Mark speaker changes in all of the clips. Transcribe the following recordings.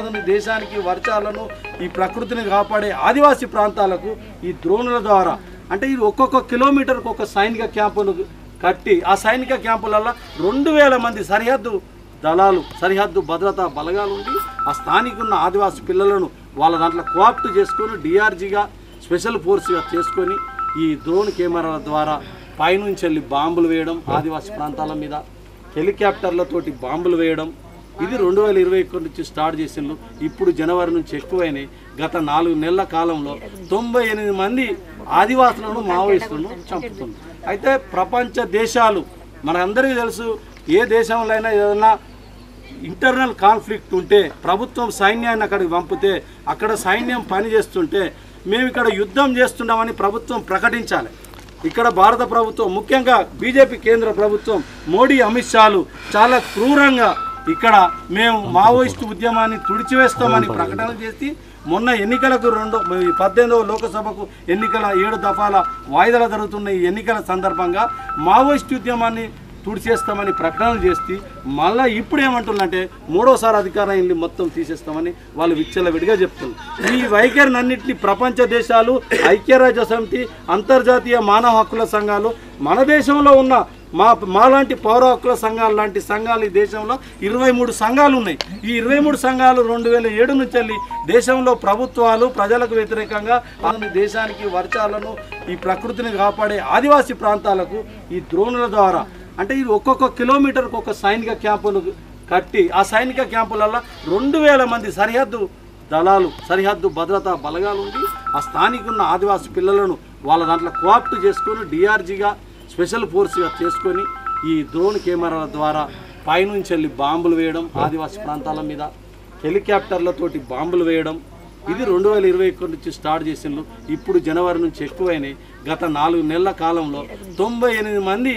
Speaker 1: మన దేశానికి వర్షాలను ఈ ప్రకృతిని కాపాడే ఆదివాసీ ప్రాంతాలకు ఈ డ్రోన్ల ద్వారా అంటే ఇది ఒక్కొక్క కిలోమీటర్కు ఒక సైనిక క్యాంపును కట్టి ఆ సైనిక క్యాంపులలో 2000 మంది సరిహద్దు దళాలు సరిహద్దు భద్రతా బలగాలు ఉండి ఆ స్థానికున్న ఆదివాసీ పిల్లలను వాళ్ళ దాంట్లో కోఆప్ట్ చేసుకొని డిఆర్జీగా స్పెషల్ ఫోర్స్గా చేసుకొని ఈ డ్రోన్ కెమెరాల ద్వారా పైనుంచి వెళ్ళి బాంబులు వేయడం ఆదివాసీ ప్రాంతాల మీద హెలికాప్టర్లతోటి బాంబులు వేయడం ఇది 2021 నుంచి స్టార్ట్ చేసిండ్రు. ఇప్పుడు జనవరి నుంచి ఎక్కువైనాయి. గత 4 నెలల కాలంలో 98 మంది ఆదివాసులను మావోయిస్టులను చంపుతున్నారు. అయితే ప్రపంచ దేశాలు మనందరికీ తెలుసు, ఏ దేశంలో అయినా ఏదైనా ఇంటర్నల్ కాన్ఫ్లిక్ట్ ఉంటే ప్రభుత్వం సైన్యాన్ని అక్కడికి పంపితే అక్కడ సైన్యం పనిచేస్తుంటే మేము ఇక్కడ యుద్ధం చేస్తున్నామని ప్రభుత్వం ప్రకటించాలి. ఇక్కడ భారత ప్రభుత్వం ముఖ్యంగా బీజేపీ కేంద్ర ప్రభుత్వం మోడీ అమిత్ షాలు చాలా క్రూరంగా ఇక్కడ మేము మావోయిస్టు ఉద్యమాన్ని తుడిచివేస్తామని ప్రకటన చేసి మొన్న ఎన్నికలకు 18వ లోకసభకు ఎన్నికల 7 దఫాల వాయిదాలు జరుగుతున్న ఈ ఎన్నికల సందర్భంగా మావోయిస్టు ఉద్యమాన్ని తుడిచేస్తామని ప్రకటనలు చేసి మళ్ళీ ఇప్పుడు ఏమంటున్నారంటే 3వసారి అధికారాన్ని మొత్తం తీసేస్తామని వాళ్ళు విచ్చలవిడిగా చెప్తున్నారు. ఈ వైఖరినన్నింటినీ ప్రపంచ దేశాలు, ఐక్యరాజ్య సమితి, అంతర్జాతీయ మానవ హక్కుల సంఘాలు, మన దేశంలో ఉన్న మాలాంటి పౌర హక్కుల సంఘాలు లాంటి సంఘాలు ఈ దేశంలో 23 సంఘాలు ఉన్నాయి. ఈ 23 సంఘాలు 2007 నుంచి వెళ్ళి దేశంలో ప్రభుత్వాలు ప్రజలకు వ్యతిరేకంగా మన దేశానికి వర్షాలను ఈ ప్రకృతిని కాపాడే ఆదివాసీ ప్రాంతాలకు ఈ డ్రోన్ల ద్వారా అంటే ఇది ఒక్కొక్క కిలోమీటర్కు ఒక సైనిక క్యాంపును కట్టి ఆ సైనిక క్యాంపులలో 2000 మంది సరిహద్దు దళాలు సరిహద్దు భద్రతా బలగాలు ఉండి ఆ స్థానికున్న ఆదివాసీ పిల్లలను వాళ్ళ దాంట్లో కోఆప్ట్ చేసుకొని డిఆర్జీగా స్పెషల్ ఫోర్స్గా చేసుకొని ఈ డ్రోన్ కెమెరాల ద్వారా పైనుంచి వెళ్ళి బాంబులు వేయడం ఆదివాసీ ప్రాంతాల మీద హెలికాప్టర్లతోటి బాంబులు వేయడం ఇది 2021 నుంచి స్టార్ట్ చేసిండ్రు. ఇప్పుడు జనవరి నుంచి ఎక్కువైనాయి. గత 4 నెలల కాలంలో 98 మంది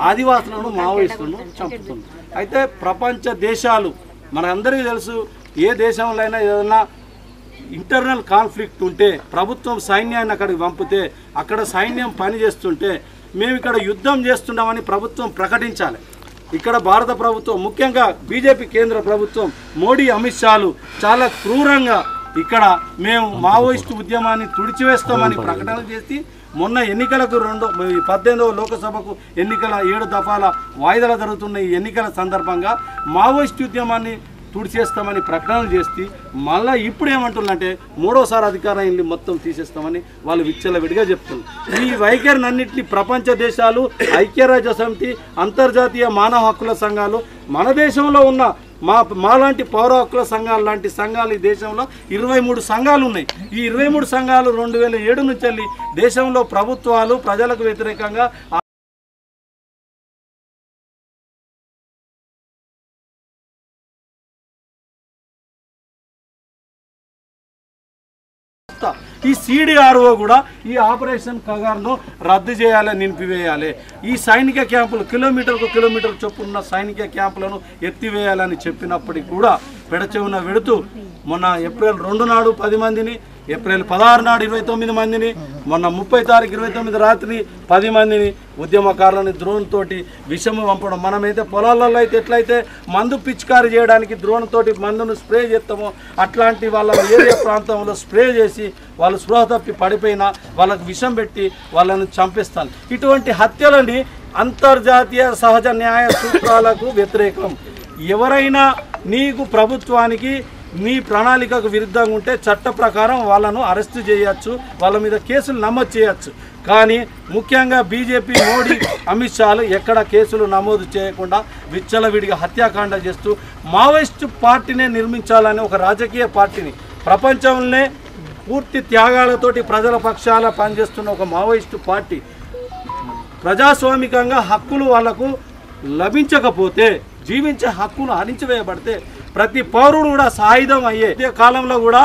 Speaker 1: ఆదివాసులను మావోయిస్టులను చంపుతున్నారు. అయితే ప్రపంచ దేశాలు మనందరికీ తెలుసు, ఏ దేశంలో అయినా ఏదైనా ఇంటర్నల్ కాన్ఫ్లిక్ట్ ఉంటే ప్రభుత్వం సైన్యాన్ని అక్కడికి పంపితే అక్కడ సైన్యం పనిచేస్తుంటే మేము ఇక్కడ యుద్ధం చేస్తున్నామని ప్రభుత్వం ప్రకటించాలి. ఇక్కడ భారత ప్రభుత్వం ముఖ్యంగా బీజేపీ కేంద్ర ప్రభుత్వం మోడీ అమిత్ షాలు చాలా క్రూరంగా ఇక్కడ మేము మావోయిస్టు ఉద్యమాన్ని తుడిచివేస్తామని ప్రకటన చేసి మొన్న ఎన్నికలకు 18వ లోకసభకు ఎన్నికల 7 దఫాల వాయిదాలు జరుగుతున్న ఈ ఎన్నికల సందర్భంగా మావోయిస్టు ఉద్యమాన్ని తుడిచేస్తామని ప్రకటనలు చేసి మళ్ళీ ఇప్పుడు ఏమంటున్నారంటే 3వసారి అధికారాన్ని మొత్తం తీసేస్తామని వాళ్ళు విచ్చలవిడిగా చెప్తున్నారు. ఈ వైఖరినన్నింటినీ ప్రపంచ దేశాలు, ఐక్యరాజ్య సమితి, అంతర్జాతీయ మానవ హక్కుల సంఘాలు, మన దేశంలో ఉన్న మాలాంటి పౌర హక్కుల సంఘాలు లాంటి సంఘాలు ఈ దేశంలో 23 సంఘాలు ఉన్నాయి. ఈ 23 సంఘాలు 2007 నుంచి వెళ్ళి దేశంలో ప్రభుత్వాలు ప్రజలకు వ్యతిరేకంగా ఈ సిడిఆర్ఓ కూడా ఈ ఆపరేషన్ కగార్ను రద్దు చేయాలని నిలిపివేయాలి. ఈ సైనిక క్యాంపులు కిలోమీటర్ చొప్పున సైనిక క్యాంపులను ఎత్తివేయాలని చెప్పినప్పటికీ కూడా పెడచెవున వెడుతూ మొన్న ఏప్రిల్ 2 నాడు 10 మందిని, ఏప్రిల్ 16 నాడు 29 మందిని, మొన్న 30 తారీఖు 29 రాత్రి 10 మందిని ఉద్యమకారులని డ్రోన్ తోటి విషము పంపడం. మనమైతే పొలాలలో అయితే ఎట్లయితే మందు పిచికారీ చేయడానికి డ్రోన్ తోటి మందును స్ప్రే చేస్తామో అట్లాంటి వాళ్ళ ఏరియా ప్రాంతంలో స్ప్రే చేసి వాళ్ళు స్పృహ తప్పి పడిపోయినా వాళ్ళకు విషం పెట్టి వాళ్ళను చంపిస్తాను. ఇటువంటి హత్యలని అంతర్జాతీయ సహజ న్యాయ సూత్రాలకు వ్యతిరేకం. ఎవరైనా నీకు ప్రభుత్వానికి నీ ప్రణాళికకు విరుద్ధంగా ఉంటే చట్ట ప్రకారం వాళ్ళను అరెస్టు చేయొచ్చు, వాళ్ళ మీద కేసులు నమోదు చేయొచ్చు. కానీ ముఖ్యంగా బీజేపీ మోడీ అమిత్ షాలు ఎక్కడ కేసులు నమోదు చేయకుండా విచ్చలవిడిగా హత్యాకాండ చేస్తూ మావోయిస్టు పార్టీనే నిర్మించాలని ఒక రాజకీయ పార్టీని ప్రపంచంలోనే పూర్తి త్యాగాలతోటి ప్రజల పక్షాల పనిచేస్తున్న ఒక మావోయిస్టు పార్టీ ప్రజాస్వామికంగా హక్కులు వాళ్లకు లభించకపోతే, జీవించే హక్కును హరించివేయబడితే ప్రతి పౌరుడు కూడా సాయుధం అయ్యే కాలంలో కూడా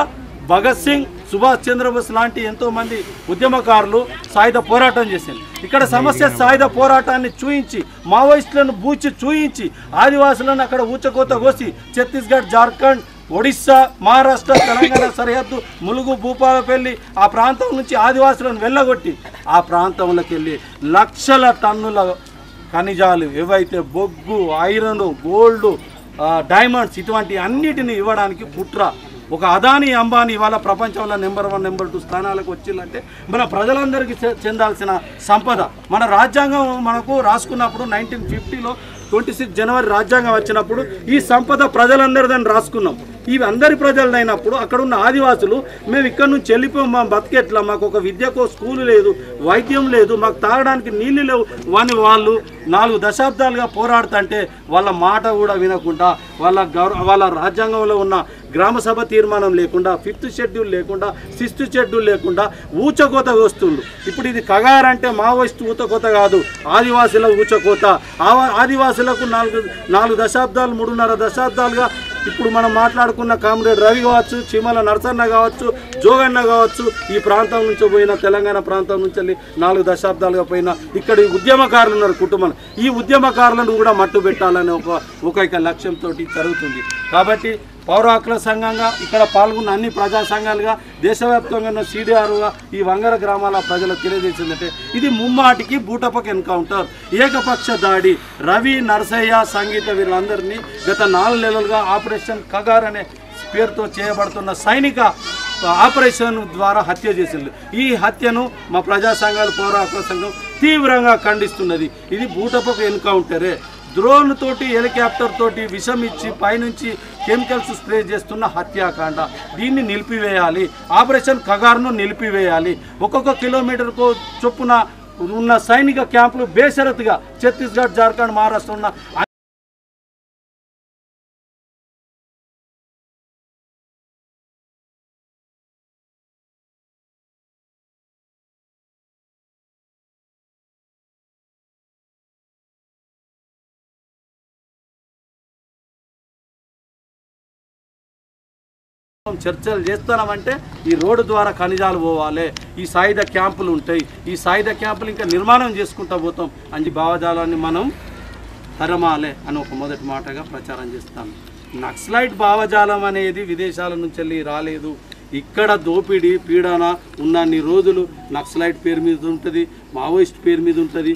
Speaker 1: భగత్ సింగ్, సుభాష్ చంద్రబోస్ లాంటి ఎంతోమంది ఉద్యమకారులు సాయుధ పోరాటం చేశారు. ఇక్కడ సమస్య సాయుధ పోరాటాన్ని చూయించి మావోయిస్టులను బూచి చూయించి ఆదివాసులను అక్కడ ఊచకోత కోసి ఛత్తీస్గఢ్, జార్ఖండ్, ఒడిస్సా, మహారాష్ట్ర, తెలంగాణ సరిహద్దు ములుగు, భూపాలపల్లి ఆ ప్రాంతం నుంచి ఆదివాసులను వెళ్ళగొట్టి ఆ ప్రాంతంలోకి వెళ్ళి లక్షల టన్నుల ఖనిజాలు ఏవైతే బొగ్గు, ఐరన్, గోల్డ్, డైమండ్స్ ఇటువంటి అన్నిటిని ఇవ్వడానికి కుట్ర ఒక అదానీ అంబానీ ఇవాళ ప్రపంచంలో నెంబర్ 1 నెంబర్ 2 స్థానాలకు వచ్చిందంటే మన ప్రజలందరికీ చెందాల్సిన సంపద. మన రాజ్యాంగం మనకు రాసుకున్నప్పుడు 1950లో 26 జనవరి రాజ్యాంగం వచ్చినప్పుడు ఈ సంపద ప్రజలందరిదని రాసుకున్నాం. ఇవి అందరి ప్రజలైనప్పుడు అక్కడ ఉన్న ఆదివాసులు మేము ఇక్కడ నుంచి వెళ్ళిపోయాం, మా బతికెట్లా, మాకు ఒక విద్యకో స్కూలు లేదు, వైద్యం లేదు, మాకు తాగడానికి నీళ్ళు లేవు అని వాళ్ళు 4 దశాబ్దాలుగా పోరాడుతుంటే వాళ్ళ మాట కూడా వినకుండా వాళ్ళ రాజ్యాంగంలో ఉన్న గ్రామ సభ తీర్మానం లేకుండా 5th షెడ్యూల్ లేకుండా 6th షెడ్యూల్ లేకుండా ఊచకోత వస్తుంది. ఇప్పుడు ఇది కగార్ అంటే మావోయిస్ట్ ఊచకోత కాదు, ఆదివాసుల ఊచకోత. ఆదివాసులకు 4 దశాబ్దాలు 3.5 దశాబ్దాలుగా ఇప్పుడు మనం మాట్లాడుకున్న కామ్రేడ్ రవి కావచ్చు, చీమల నరసన్న కావచ్చు, జోగన్న కావచ్చు, ఈ ప్రాంతం నుంచి పోయిన తెలంగాణ ప్రాంతం నుంచి వెళ్ళి 4 దశాబ్దాలుగా పోయిన ఇక్కడ ఉద్యమకారులు ఉన్నారు కుటుంబం. ఈ ఉద్యమకారులను కూడా మట్టు పెట్టాలనే ఒక లక్ష్యంతో జరుగుతుంది. కాబట్టి పౌర హక్కుల సంఘంగా ఇక్కడ పాల్గొన్న అన్ని ప్రజా సంఘాలుగా దేశవ్యాప్తంగా ఉన్న CDRగా ఈ వంగర గ్రామాల ప్రజలకు తెలియజేసిందంటే ఇది ముమ్మాటికి బూటపక్ ఎన్కౌంటర్, ఏకపక్ష దాడి. రవి, నరసయ్య, సంగీత వీళ్ళందరినీ గత 4 నెలలుగా ఆపరేషన్ కగార్ అనే పేరుతో చేయబడుతున్న సైనిక ఆపరేషన్ ద్వారా హత్య చేసింది. ఈ హత్యను మా ప్రజా సంఘాలు పౌర హక్కుల సంఘం తీవ్రంగా ఖండిస్తున్నది. ఇది బూటపక్ ఎన్కౌంటరే. డ్రోన్ తోటి హెలికాప్టర్ తోటి విషం ఇచ్చి పైనుంచి కెమికల్స్ స్ప్రే చేస్తున్న హత్యాకాండ. దీన్ని నిలిపివేయాలి, ఆపరేషన్ కగార్ను నిలిపివేయాలి. ఒక్కొక్క కిలోమీటర్కు చొప్పున ఉన్న సైనిక క్యాంపులు బేషరతుగా ఛత్తీస్గఢ్, జార్ఖండ్, మహారాష్ట్ర ఉన్న చర్చలు చేస్తున్నామంటే ఈ రోడ్డు ద్వారా ఖనిజాలు పోవాలి, ఈ సాయుధ క్యాంపులు ఉంటాయి, ఈ సాయుధ క్యాంపులు ఇంకా నిర్మాణం చేసుకుంటూ పోతాం అని భావజాలాన్ని మనం తరమాలే అని ఒక మొదటి మాటగా ప్రచారం చేస్తాను. నక్సలైట్ భావజాలం అనేది విదేశాల నుంచి వెళ్ళి రాలేదు. ఇక్కడ దోపిడీ పీడన ఉన్నన్ని రోజులు నక్సలైట్ పేరు మీద ఉంటుంది, మావోయిస్ట్ పేరు మీద ఉంటుంది.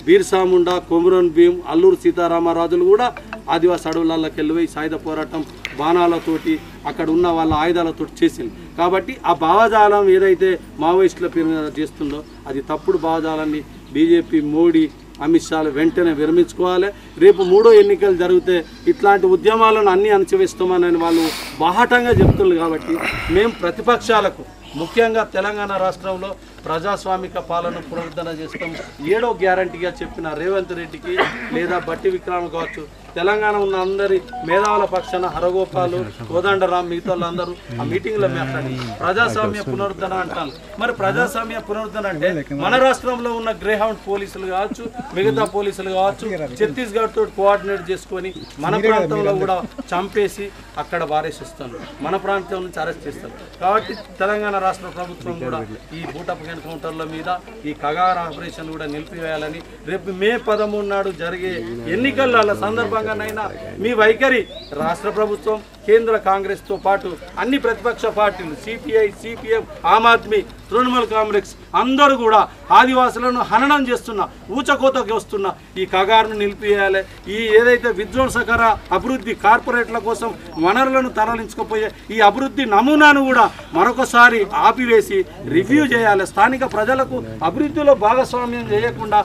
Speaker 1: బిర్సా ముండా, కొమరన్ భీమ్, అల్లూరు సీతారామరాజులు కూడా ఆదివాసీ అడవులకి వెళ్ళిపోయి సాయుధ పోరాటం బాణాలతోటి అక్కడ ఉన్న వాళ్ళ ఆయుధాలతో చేసింది. కాబట్టి ఆ భావజాలం ఏదైతే మావోయిస్టుల పేరు మీద చేస్తుందో అది తప్పుడు భావజాలాన్ని బీజేపీ, మోడీ, అమిత్ షాలు వెంటనే విరమించుకోవాలి. రేపు 3వ ఎన్నికలు జరిగితే ఇట్లాంటి ఉద్యమాలను అన్నీ అణచివేస్తామని వాళ్ళు బాహాటంగా చెప్తున్నారు. కాబట్టి మేము ప్రతిపక్షాలకు ముఖ్యంగా తెలంగాణ రాష్ట్రంలో ప్రజాస్వామిక పాలన పునరుద్ధరణ చేస్తాం 7వ గ్యారంటీగా చెప్పిన రేవంత్ రెడ్డికి లేదా బట్టి విక్రమ్ కావచ్చు, తెలంగాణ ఉన్న అందరి మేధావుల పక్షాన హరగోపాలు, కోదండరాం, మిగతా వాళ్ళందరూ ఆ మీటింగ్లో మాట్లాడి ప్రజాస్వామ్య పునరుద్ధరణ అంటారు. మరి ప్రజాస్వామ్య పునరుద్ధరణ అంటే మన రాష్ట్రంలో ఉన్న గ్రేహౌండ్ పోలీసులు కావచ్చు, మిగతా పోలీసులు కావచ్చు, ఛత్తీస్గఢ్ తోటి కోఆర్డినేట్ చేసుకొని మన ప్రాంతంలో కూడా చంపేసి అక్కడ వారేసిస్తాను, మన ప్రాంతం నుంచి అరెస్ట్ చేస్తారు. కాబట్టి తెలంగాణ రాష్ట్ర ప్రభుత్వం కూడా ఈ బూటప్ ఎన్కౌంటర్ల మీద ఈ కగార్ ఆపరేషన్ కూడా నిలిపివేయాలని రేపు మే 13 నాడు జరిగే ఎన్నికల సందర్భంగానైనా మీ వైఖరి రాష్ట్ర ప్రభుత్వం, కేంద్ర కాంగ్రెస్తో పాటు అన్ని ప్రతిపక్ష పార్టీలు CPI, CPM, ఆమ్ ఆద్మీ, తృణమూల్ కాంగ్రెస్ అందరూ కూడా ఆదివాసులను హననం చేస్తున్న ఊచకోతకి వస్తున్న ఈ కగారును నిలిపివేయాలి. ఈ ఏదైతే విధ్వంసకర అభివృద్ధి కార్పొరేట్ల కోసం వనరులను తరలించకపోయే ఈ అభివృద్ధి నమూనాను కూడా మరొకసారి ఆపివేసి రివ్యూ చేయాలి. స్థానిక ప్రజలకు అభివృద్ధిలో భాగస్వామ్యం చేయకుండా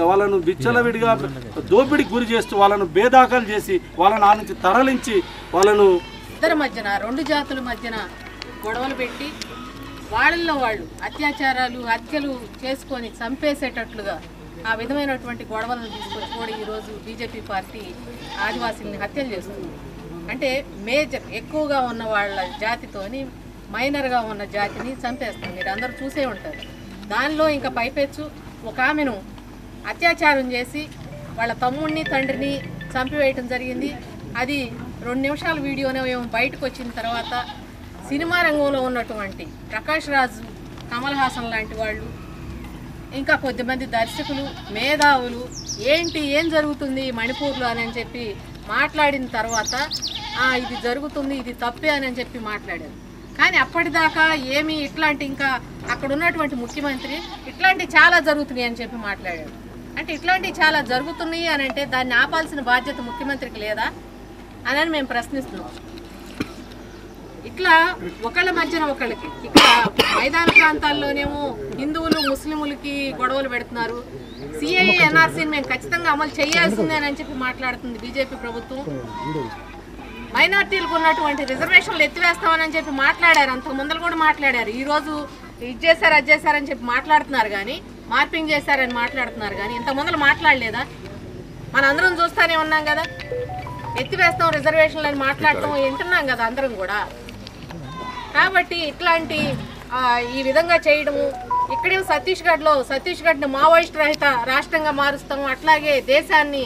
Speaker 1: వాళ్ళను విచ్చలవిడిగా దోపిడికి గురి చేస్తూ వాళ్ళను బేదాఖలు చేసి వాళ్ళని ఆ నుంచి తరలించి వాళ్ళను
Speaker 2: ఇద్దరి మధ్యన 2 జాతుల మధ్యన గొడవలు పెట్టి వాళ్ళల్లో వాళ్ళు అత్యాచారాలు, హత్యలు చేసుకొని చంపేసేటట్లుగా ఆ విధమైనటువంటి గొడవలను తీసుకొచ్చి కూడా ఈరోజు బీజేపీ పార్టీ ఆదివాసీల్ని హత్యలు చేస్తుంది. అంటే మేజర్ ఎక్కువగా ఉన్న వాళ్ళ జాతితోని మైనర్గా ఉన్న జాతిని చంపేస్తుంది. మీరు అందరూ చూసే ఉంటారు. దానిలో ఇంకా పైపెచ్చు ఒక ఆమెను అత్యాచారం చేసి వాళ్ళ తమ్ముడిని, తండ్రిని చంపివేయటం జరిగింది. అది 2 నిమిషాల వీడియోనే బయటకు వచ్చిన తర్వాత సినిమా రంగంలో ఉన్నటువంటి ప్రకాష్ రాజ్, కమల్ హాసన్ లాంటి వాళ్ళు, ఇంకా కొద్దిమంది దర్శకులు, మేధావులు ఏం జరుగుతుంది మణిపూర్లో అని చెప్పి మాట్లాడిన తర్వాత ఇది జరుగుతుంది, ఇది తప్పే అని చెప్పి మాట్లాడారు. కానీ అప్పటిదాకా ఏమి ఇట్లాంటి ఇంకా అక్కడ ఉన్నటువంటి ముఖ్యమంత్రి ఇట్లాంటి చాలా జరుగుతున్నాయి అని చెప్పి మాట్లాడారు. అంటే ఇట్లాంటివి చాలా జరుగుతున్నాయి అని అంటే దాన్ని ఆపాల్సిన బాధ్యత ముఖ్యమంత్రికి లేదా అని మేము ప్రశ్నిస్తున్నాం. ఇట్లా ఒకళ్ళ మధ్యన ఒకళ్ళకి ఇక్కడ మైదాన ప్రాంతాల్లోనేమో హిందువులు ముస్లింలకి గొడవలు పెడుతున్నారు. సిఏఏ ఎన్ఆర్సీని మేము ఖచ్చితంగా అమలు చేయాల్సిందేనని చెప్పి మాట్లాడుతుంది బీజేపీ ప్రభుత్వం. మైనార్టీలకు ఉన్నటువంటి రిజర్వేషన్లు ఎత్తివేస్తామని చెప్పి మాట్లాడారు, అంతకు ముందర కూడా మాట్లాడారు. ఈరోజు ఇది చేశారు అది చేశారని చెప్పి మాట్లాడుతున్నారు కానీ, మార్పింగ్ చేశారని మాట్లాడుతున్నారు కానీ ఇంత ముందర మాట్లాడలేదా? మన అందరం చూస్తూనే ఉన్నాం కదా, ఎత్తివేస్తాం రిజర్వేషన్లు అని మాట్లాడటం వింటున్నాం కదా అందరం కూడా. కాబట్టి ఇట్లాంటి ఈ విధంగా చేయడము, ఇక్కడే ఛత్తీస్గఢ్ను మావోయిస్టు రహిత రాష్ట్రంగా మారుస్తాం, అట్లాగే దేశాన్ని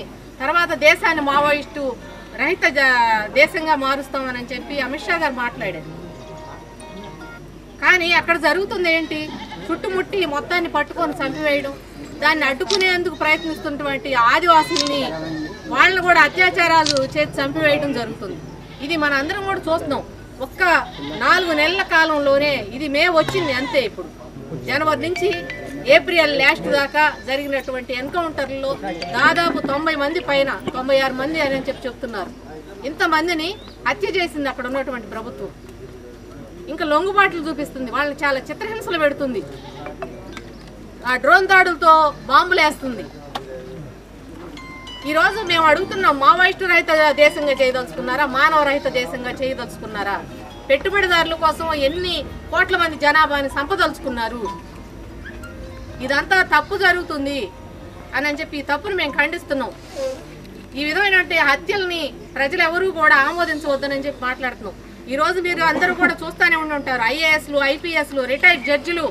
Speaker 2: మావోయిస్టు రహిత దేశంగా మారుస్తామని చెప్పి అమిత్ షా గారు మాట్లాడారు. కానీ అక్కడ జరుగుతుంది ఏంటి? చుట్టుముట్టి మొత్తాన్ని పట్టుకొని చంపివేయడం, దాన్ని అడ్డుకునేందుకు ప్రయత్నిస్తున్నటువంటి ఆదివాసుల్ని వాళ్ళని కూడా అత్యాచారాలు చేసి చంపివేయడం జరుగుతుంది. ఇది మన అందరం కూడా చూస్తున్నాం. ఒక్క 4 నెలల కాలంలోనే, ఇది మే వచ్చింది అంతే, ఇప్పుడు జనవరి నుంచి ఏప్రిల్ లాస్ట్ దాకా జరిగినటువంటి ఎన్కౌంటర్లలో దాదాపు 90 మంది పైన, 96 మంది అని చెప్పి చెప్తున్నారు. ఇంతమందిని హత్య చేసింది అక్కడ ఉన్నటువంటి ప్రభుత్వం. ఇంకా లొంగుబాట్లు చూపిస్తుంది, వాళ్ళని చాలా చిత్రహింసలు పెడుతుంది, ఆ డ్రోన్ దాడులతో బాంబులు వేస్తుంది. ఈరోజు మేము అడుగుతున్నాం, మావోయిస్టు రహిత దేశంగా చేయదలుచుకున్నారా, మానవ రహిత దేశంగా చేయదలుచుకున్నారా? పెట్టుబడిదారుల కోసం ఎన్ని కోట్ల మంది జనాభాని సంపదలుచుకున్నారు? ఇదంతా తప్పు జరుగుతుంది అని చెప్పి ఈ తప్పును మేము ఖండిస్తున్నాం. ఈ విధమైనటువంటి హత్యల్ని ప్రజలు ఎవరూ కూడా ఆమోదించవద్దని చెప్పి మాట్లాడుతున్నాం. ఈరోజు మీరు అందరూ కూడా చూస్తూనే ఉంటారు, ఐఏఎస్లు, ఐపీఎస్లు, రిటైర్డ్ జడ్జిలు,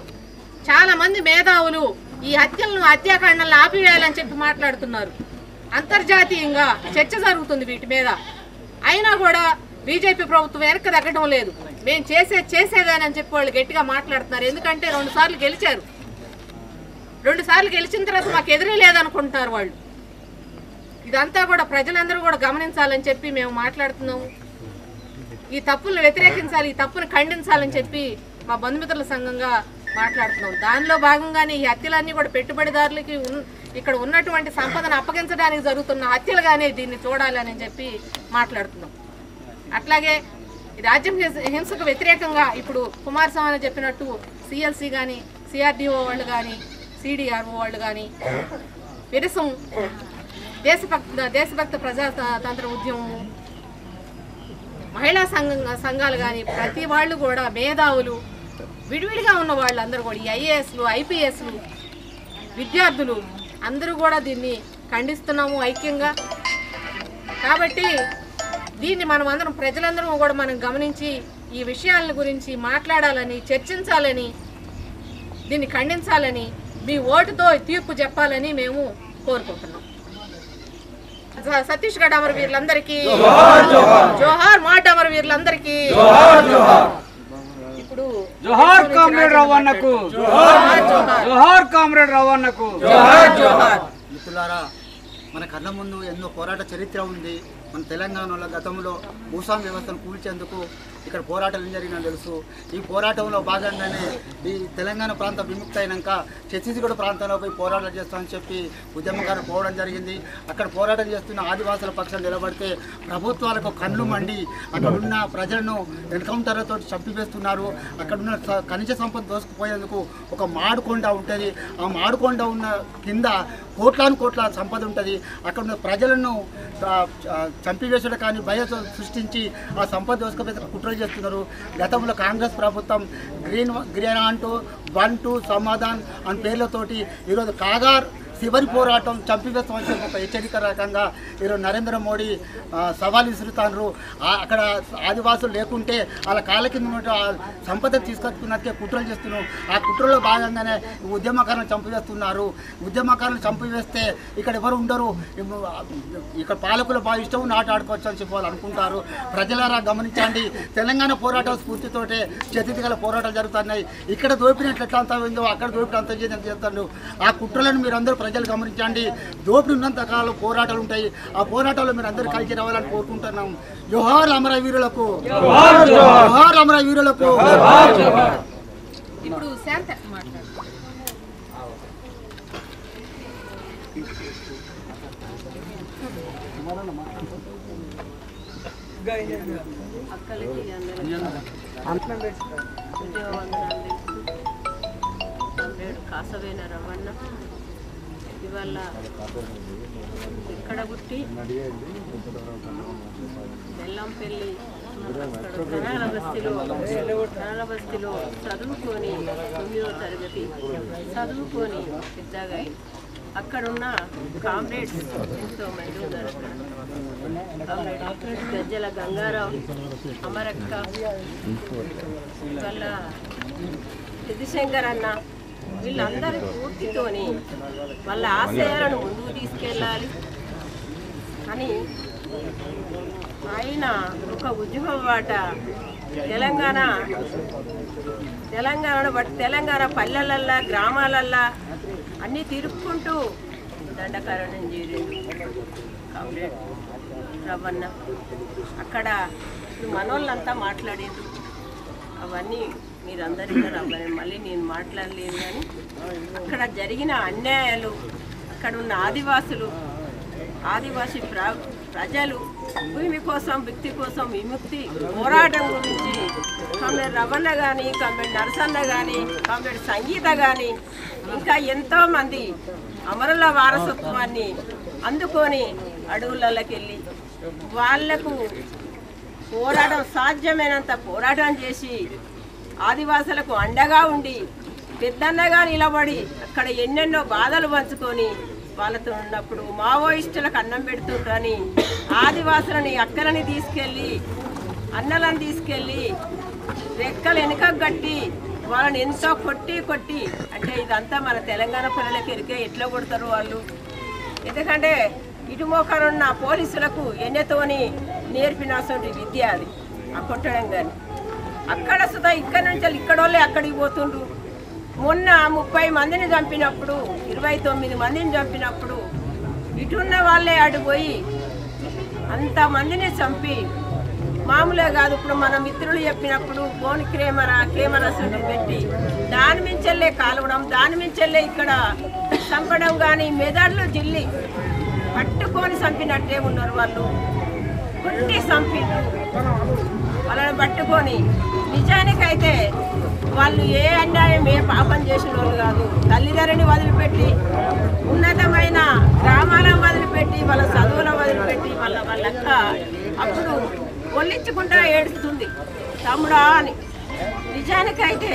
Speaker 2: చాలా మంది మేధావులు ఈ హత్యాకాండాలను ఆపివేయాలని చెప్పి మాట్లాడుతున్నారు. అంతర్జాతీయంగా చర్చ జరుగుతుంది వీటి మీద. అయినా కూడా బీజేపీ ప్రభుత్వం వెనక్కి తగ్గడం లేదు. మేము చేసేదని చెప్పి వాళ్ళు గట్టిగా మాట్లాడుతున్నారు. ఎందుకంటే 2 సార్లు గెలిచారు. 2 సార్లు గెలిచిన తర్వాత మాకు ఎదురే లేదనుకుంటున్నారు వాళ్ళు. ఇదంతా కూడా ప్రజలందరూ కూడా గమనించాలని చెప్పి మేము మాట్లాడుతున్నాము. ఈ తప్పులను వ్యతిరేకించాలి, ఈ తప్పును ఖండించాలని చెప్పి మా బంధుమిత్రుల సంఘంగా మాట్లాడుతున్నాం. దానిలో భాగంగానే ఈ హత్యలన్నీ కూడా పెట్టుబడిదారులకి ఇక్కడ ఉన్నటువంటి సంపదను అప్పగించడానికి జరుగుతున్న హత్యలుగానే దీన్ని చూడాలని చెప్పి మాట్లాడుతున్నాం. అట్లాగే ఈ రాజ్యం హింసకు వ్యతిరేకంగా ఇప్పుడు కుమారస్వామి చెప్పినట్టు సిఎల్సి కానీ, సిఆర్డిఓ వాళ్ళు కానీ, సిడిఆర్ఓ వాళ్ళు కానీ, విరసం, దేశభక్త ప్రజాతంత్ర ఉద్యమము, మహిళా సంఘాలు కానీ, ప్రతి వాళ్ళు కూడా మేధావులు, విడివిడిగా ఉన్న వాళ్ళందరూ కూడా, ఈ ఐఏఎస్లు, ఐపీఎస్లు, విద్యార్థులు అందరూ కూడా దీన్ని ఖండిస్తున్నాము ఐక్యంగా. కాబట్టి దీన్ని మనం అందరం, ప్రజలందరం కూడా మనం గమనించి ఈ విషయాల గురించి మాట్లాడాలని, చర్చించాలని, దీన్ని ఖండించాలని, మీ ఓటుతో తీర్పు చెప్పాలని మేము కోరుకుంటున్నాం. ఛత్తీస్గఢ్ అమరవీరులందరికీ జోహార్, మాట అమరవీరులందరికీ ఇప్పుడు
Speaker 3: జోహార్ కామ్రేడ్ రవాణాకు, జోహార్ కామ్రేడ్ రవాణాకు.
Speaker 4: మిత్రులారా, మన కళ్ళ ముందు ఎన్నో పోరాట చరిత్ర ఉంది. మన తెలంగాణలో గతంలో భూస్వామ్య వ్యవస్థను కూల్చేందుకు ఇక్కడ పోరాటాలు జరిగినా తెలుసు. ఈ పోరాటంలో భాగంగానే ఈ తెలంగాణ ప్రాంతం విముక్తి అయినాక ఛత్తీస్గఢ్ ప్రాంతంలో పోయి పోరాటాలు చేస్తామని చెప్పి ఉద్యమకారులు పోవడం జరిగింది. అక్కడ పోరాటం చేస్తున్న ఆదివాసుల పక్షం నిలబడితే ప్రభుత్వాలకు కళ్ళు మండి అక్కడున్న ప్రజలను ఎన్కౌంటర్లతో చంపివేస్తున్నారు. అక్కడున్న ఖనిజ సంపద దోసుకుపోయేందుకు ఒక మాడుకొండ ఉంటుంది. ఆ మాడుకొండ ఉన్న కింద కోట్ల సంపద ఉంటుంది. అక్కడున్న ప్రజలను చంపివేసడం కానీ భయం సృష్టించి ఆ సంపద దోసుకుపోయి కుట్రలు చేస్తున్నారు. గతంలో కాంగ్రెస్ ప్రభుత్వం గ్రీన్ అంటూ 1-2 సమాధాన్ అని పేర్లతోటి ఈరోజు కాగార్ చివరి పోరాటం చంపివేస్తామని ఒక హెచ్చరిక రకంగా ఈరోజు నరేంద్ర మోడీ సవాల్ విసురుతారు. అక్కడ ఆదివాసులు లేకుంటే వాళ్ళ కాళ్ళ కింద ఉన్న సంపద తీసుకొచ్చుకున్నట్టుగా కుట్రలు చేస్తున్నారు. ఆ కుట్రలో భాగంగానే ఉద్యమకారులను చంపివేస్తున్నారు. ఉద్యమకారులను చంపివేస్తే ఇక్కడ ఎవరు ఉండరు, ఇక్కడ పాలకులు బాగా ఇష్టం ఆట ఆడుకోవచ్చు అని చెప్పి వాళ్ళు అనుకుంటారు. ప్రజలారా గమనించండి, తెలంగాణ పోరాటం స్ఫూర్తితోటే ఛత్తీస్గఢ్ పోరాటాలు జరుగుతున్నాయి. ఇక్కడ దోపినట్లు ఎట్లా అంత అయిందో అక్కడ దోపిడి అంత చేస్తారు. ఆ కుట్రలను మీరు అందరూ ప్రజలు గమనించండి. దోపిడి ఉన్నంత కాలం పోరాటాలు ఉంటాయి. ఆ పోరాటాలు మీరు అందరూ కలిసి రావాలని కోరుకుంటున్నాం. జోహార్ అమరవీరులకు, జోహార్ అమరవీరులకు.
Speaker 2: ఇప్పుడు శాంత మాట్లాడు.
Speaker 5: అక్కలకి అందరికీ ఉద్యోగవందనాలు తెలుస్తూ కామ్రేడ్ కాసవేన రమణ ఇవాళ ఇక్కడ పుట్టి బెల్లంపల్లి కనాల బస్తీలో చదువుకొని 9వ తరగతి చదువుకొని పెద్దగా అక్కడున్న కామ్రేడ్స్ ఎంతోమంది ఉన్నారు. కామ్రేడ్ గజ్జల గంగారావు, అమరక్క, వాళ్ళ సిద్ధిశంకర్ అన్న, వీళ్ళందరూ పూర్తితోని వాళ్ళ ఆశయాలను ముందుకు తీసుకెళ్ళాలి అని ఆయన ఒక ఉద్యమం బాట తెలంగాణ పల్లెలల్లా గ్రామాలల్లా అన్నీ తిరుక్కుంటూ దండకారణం చేరిండు కామ్రేడ్ రవణ. అక్కడ మనోళ్ళంతా మాట్లాడిండ్రు, అవన్నీ మీరందరూ రమ్మని మళ్ళీ నేను మాట్లాడలేదు. కానీ అక్కడ జరిగిన అన్యాయాలు, అక్కడ ఉన్న ఆదివాసీ ప్రజలు భూమి కోసం, వ్యక్తి కోసం విముక్తి పోరాటం గురించి కామ్రేడ్ రవణ కానీ, కామ్రేడ్ నరసన్న కానీ, కామ్రేడ్ సంగీత కానీ ఇంకా ఎంతోమంది అమరుల వారసత్వాన్ని అందుకొని అడవులలోకి వెళ్ళి వాళ్లకు సాధ్యమైనంత పోరాటం చేసి ఆదివాసులకు అండగా ఉండి పెద్దన్నగా నిలబడి అక్కడ ఎన్నెన్నో బాధలు పంచుకొని వాళ్ళతో ఉన్నప్పుడు మావోయిస్టులకు అన్నం పెడుతుండ్రని ఆదివాసులని అక్కలని తీసుకెళ్ళి అన్నలను తీసుకెళ్ళి రెక్కలు వెనుకకు కట్టి వాళ్ళని ఎంతో కొట్టి అంటే ఇదంతా మన తెలంగాణ పిల్లలకి ఎరికే ఎట్లా కొడతారు వాళ్ళు. ఎందుకంటే ఇటు మోకనున్న పోలీసులకు ఎన్నెతోని నేర్పినటువంటి విద్య అది ఆ కొట్టడం. కానీ అక్కడ సుధా ఇక్కడి నుంచి ఇక్కడోళ్ళే అక్కడికి పోతుండ్రు. మొన్న 30 మందిని చంపినప్పుడు, 29 మందిని చంపినప్పుడు ఇటున్న వాళ్ళే అడిపోయి అంతమందిని చంపి మామూలే కాదు. ఇప్పుడు మన మిత్రులు చెప్పినప్పుడు ఫోన్ కెమెరాస్ పెట్టి దాని మించెల్లే కాలవడం, దాని మించెల్లే ఇక్కడ చంపడం. కానీ మెదడులు జిల్లి పట్టుకొని చంపినట్టే ఉన్నారు వాళ్ళు. కొట్టి చంపిండ్రు వాళ్ళని పట్టుకొని. నిజానికైతే వాళ్ళు ఏ అన్యాయం ఏ పాపం చేసిన వాళ్ళు కాదు. తల్లిదండ్రుని వదిలిపెట్టి, ఉన్నతమైన గ్రామాలను వదిలిపెట్టి, వాళ్ళ చదువులను వదిలిపెట్టి వాళ్ళక్క అప్పుడు ఒళ్ళించుకుంటా ఏడుస్తుంది తమ్ముడా అని. నిజానికైతే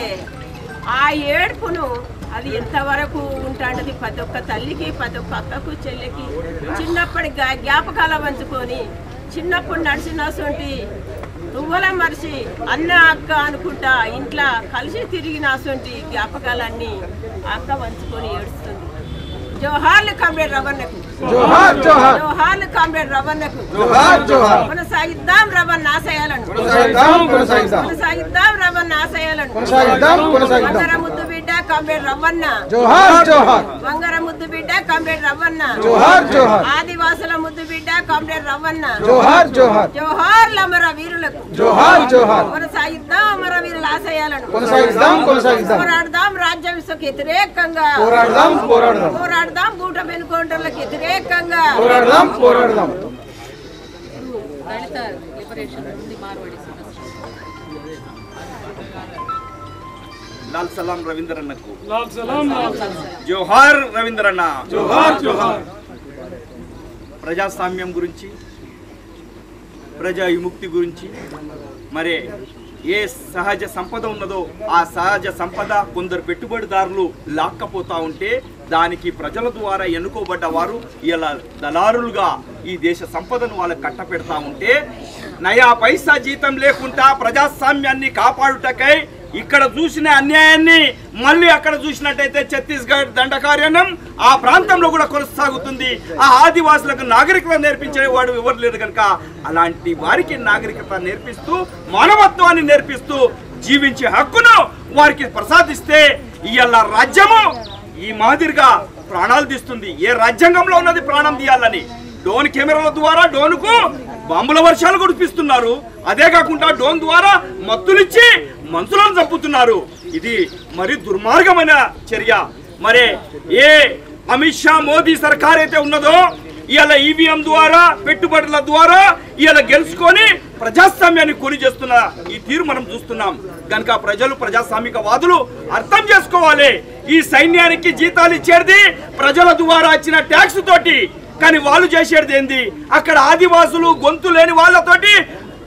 Speaker 5: ఆ ఏడుపును అది ఎంతవరకు ఉంటాంటది ప్రతి ఒక్క తల్లికి, ప్రతి ఒక్క అక్కకు, చెల్లికి చిన్నప్పటి జ్ఞాపకాలు పంచుకొని చిన్నప్పుడు నడిచినటువంటి నువ్వుల మరిచి అన్న అక్క అనుకుంటా ఇంట్లో కలిసి తిరిగినటువంటి జ్ఞాపకాలన్నీ అక్క పంచుకొని ఏడుస్తుంది. జోహార్లు కామ్రేడ్ రవణకు, జోహార్లు కామ్రేడ్ రవణకు. కొనసాగిద్దాం రవణ ఆశయాలను, కొనసాగిద్దాం రవణ ఆశయాలను. వంగర ముద్దు బిడ్డ కామ్రేడ్ రవణ, వంగర ముద్దు బిడ్డ కామ్రేడ్ రవణ, ఆదివాసుల ముద్దు బిడ్డ కామ్రేడ్ రవణ. జోహార్లు అమర వీరులకు, కొనసాగిద్దాం అమర వీరుల ఆశయాలను. పోరాడదాం రాజ్యాంశకు వ్యతిరేకంగా, పోరాడదాం గూట వెనుకొండలకు వ్యతిరేకంగా.
Speaker 2: దళిత లిబరేషన్ ఉంది మార్వాడి
Speaker 6: లాల్ సలాం రవీంద్రన్నకు, జోహార్ రవీంద్రన్న, జోహార్ జోహార్. ప్రజాస్వామ్యం గురించి, ప్రజా విముక్తి గురించి, మరి ఏ సహజ సంపద ఉన్నదో ఆ సహజ సంపద కొందరు పెట్టుబడిదారులు లాక్కపోతా ఉంటే దానికి ప్రజల ద్వారా ఎన్నుకోబడ్డ వారు ఇలా దళారులుగా ఈ దేశ సంపదను వాళ్ళకి కట్టపెడతా ఉంటే నయా పైసా జీతం లేకుండా ప్రజాస్వామ్యాన్ని కాపాడుటకై ఇక్కడ చూసిన అన్యాయాన్ని మళ్ళీ అక్కడ చూసినట్టయితే ఛత్తీస్గఢ్ దండకారణ్యం ఆ ప్రాంతంలో కూడా కొనసాగుతుంది. ఆ ఆదివాసులకు నాగరికత నేర్పించేవాడు ఎవరు లేరు కనుక అలాంటి వారికి నాగరికత నేర్పిస్తూ మానవత్వాన్ని నేర్పిస్తూ జీవించే హక్కును వారికి ప్రసాదిస్తే ఇవాళ రాజ్యము ఈ మాదిరిగా ప్రాణాలు తీస్తుంది. ఏ రాజ్యాంగంలో ఉన్నది ప్రాణం తీయాలని? డ్రోన్ కెమెరాల ద్వారా డ్రోన్కు బాంబుల వర్షాలు కురిపిస్తున్నారు. అదే కాకుండా డ్రోన్ ద్వారా మత్తులిచ్చి మనుషులను చంపుతున్నారు. ఇది మరి దుర్మార్గమైన చర్య. మరి ఏ అమిత్ షా మోదీ సర్కార్ అయితే ఉన్నదో ఇవాళ ఈవీఎం ద్వారా పెట్టుబడుల ద్వారా ఇవాళ గెలుచుకొని ప్రజాస్వామ్యాన్ని కొని చేస్తున్న ఈ తీరు మనం చూస్తున్నాం. కనుక ప్రజలు ప్రజాస్వామికవాదులు అర్థం చేసుకోవాలి. ఈ సైన్యానికి జీతాలు ఇచ్చేది ప్రజల ద్వారా ఇచ్చిన ట్యాక్స్ తోటి, కానీ వాళ్ళు చేసేది ఏంది? అక్కడ ఆదివాసులు గొంతు లేని వాళ్ళతోటి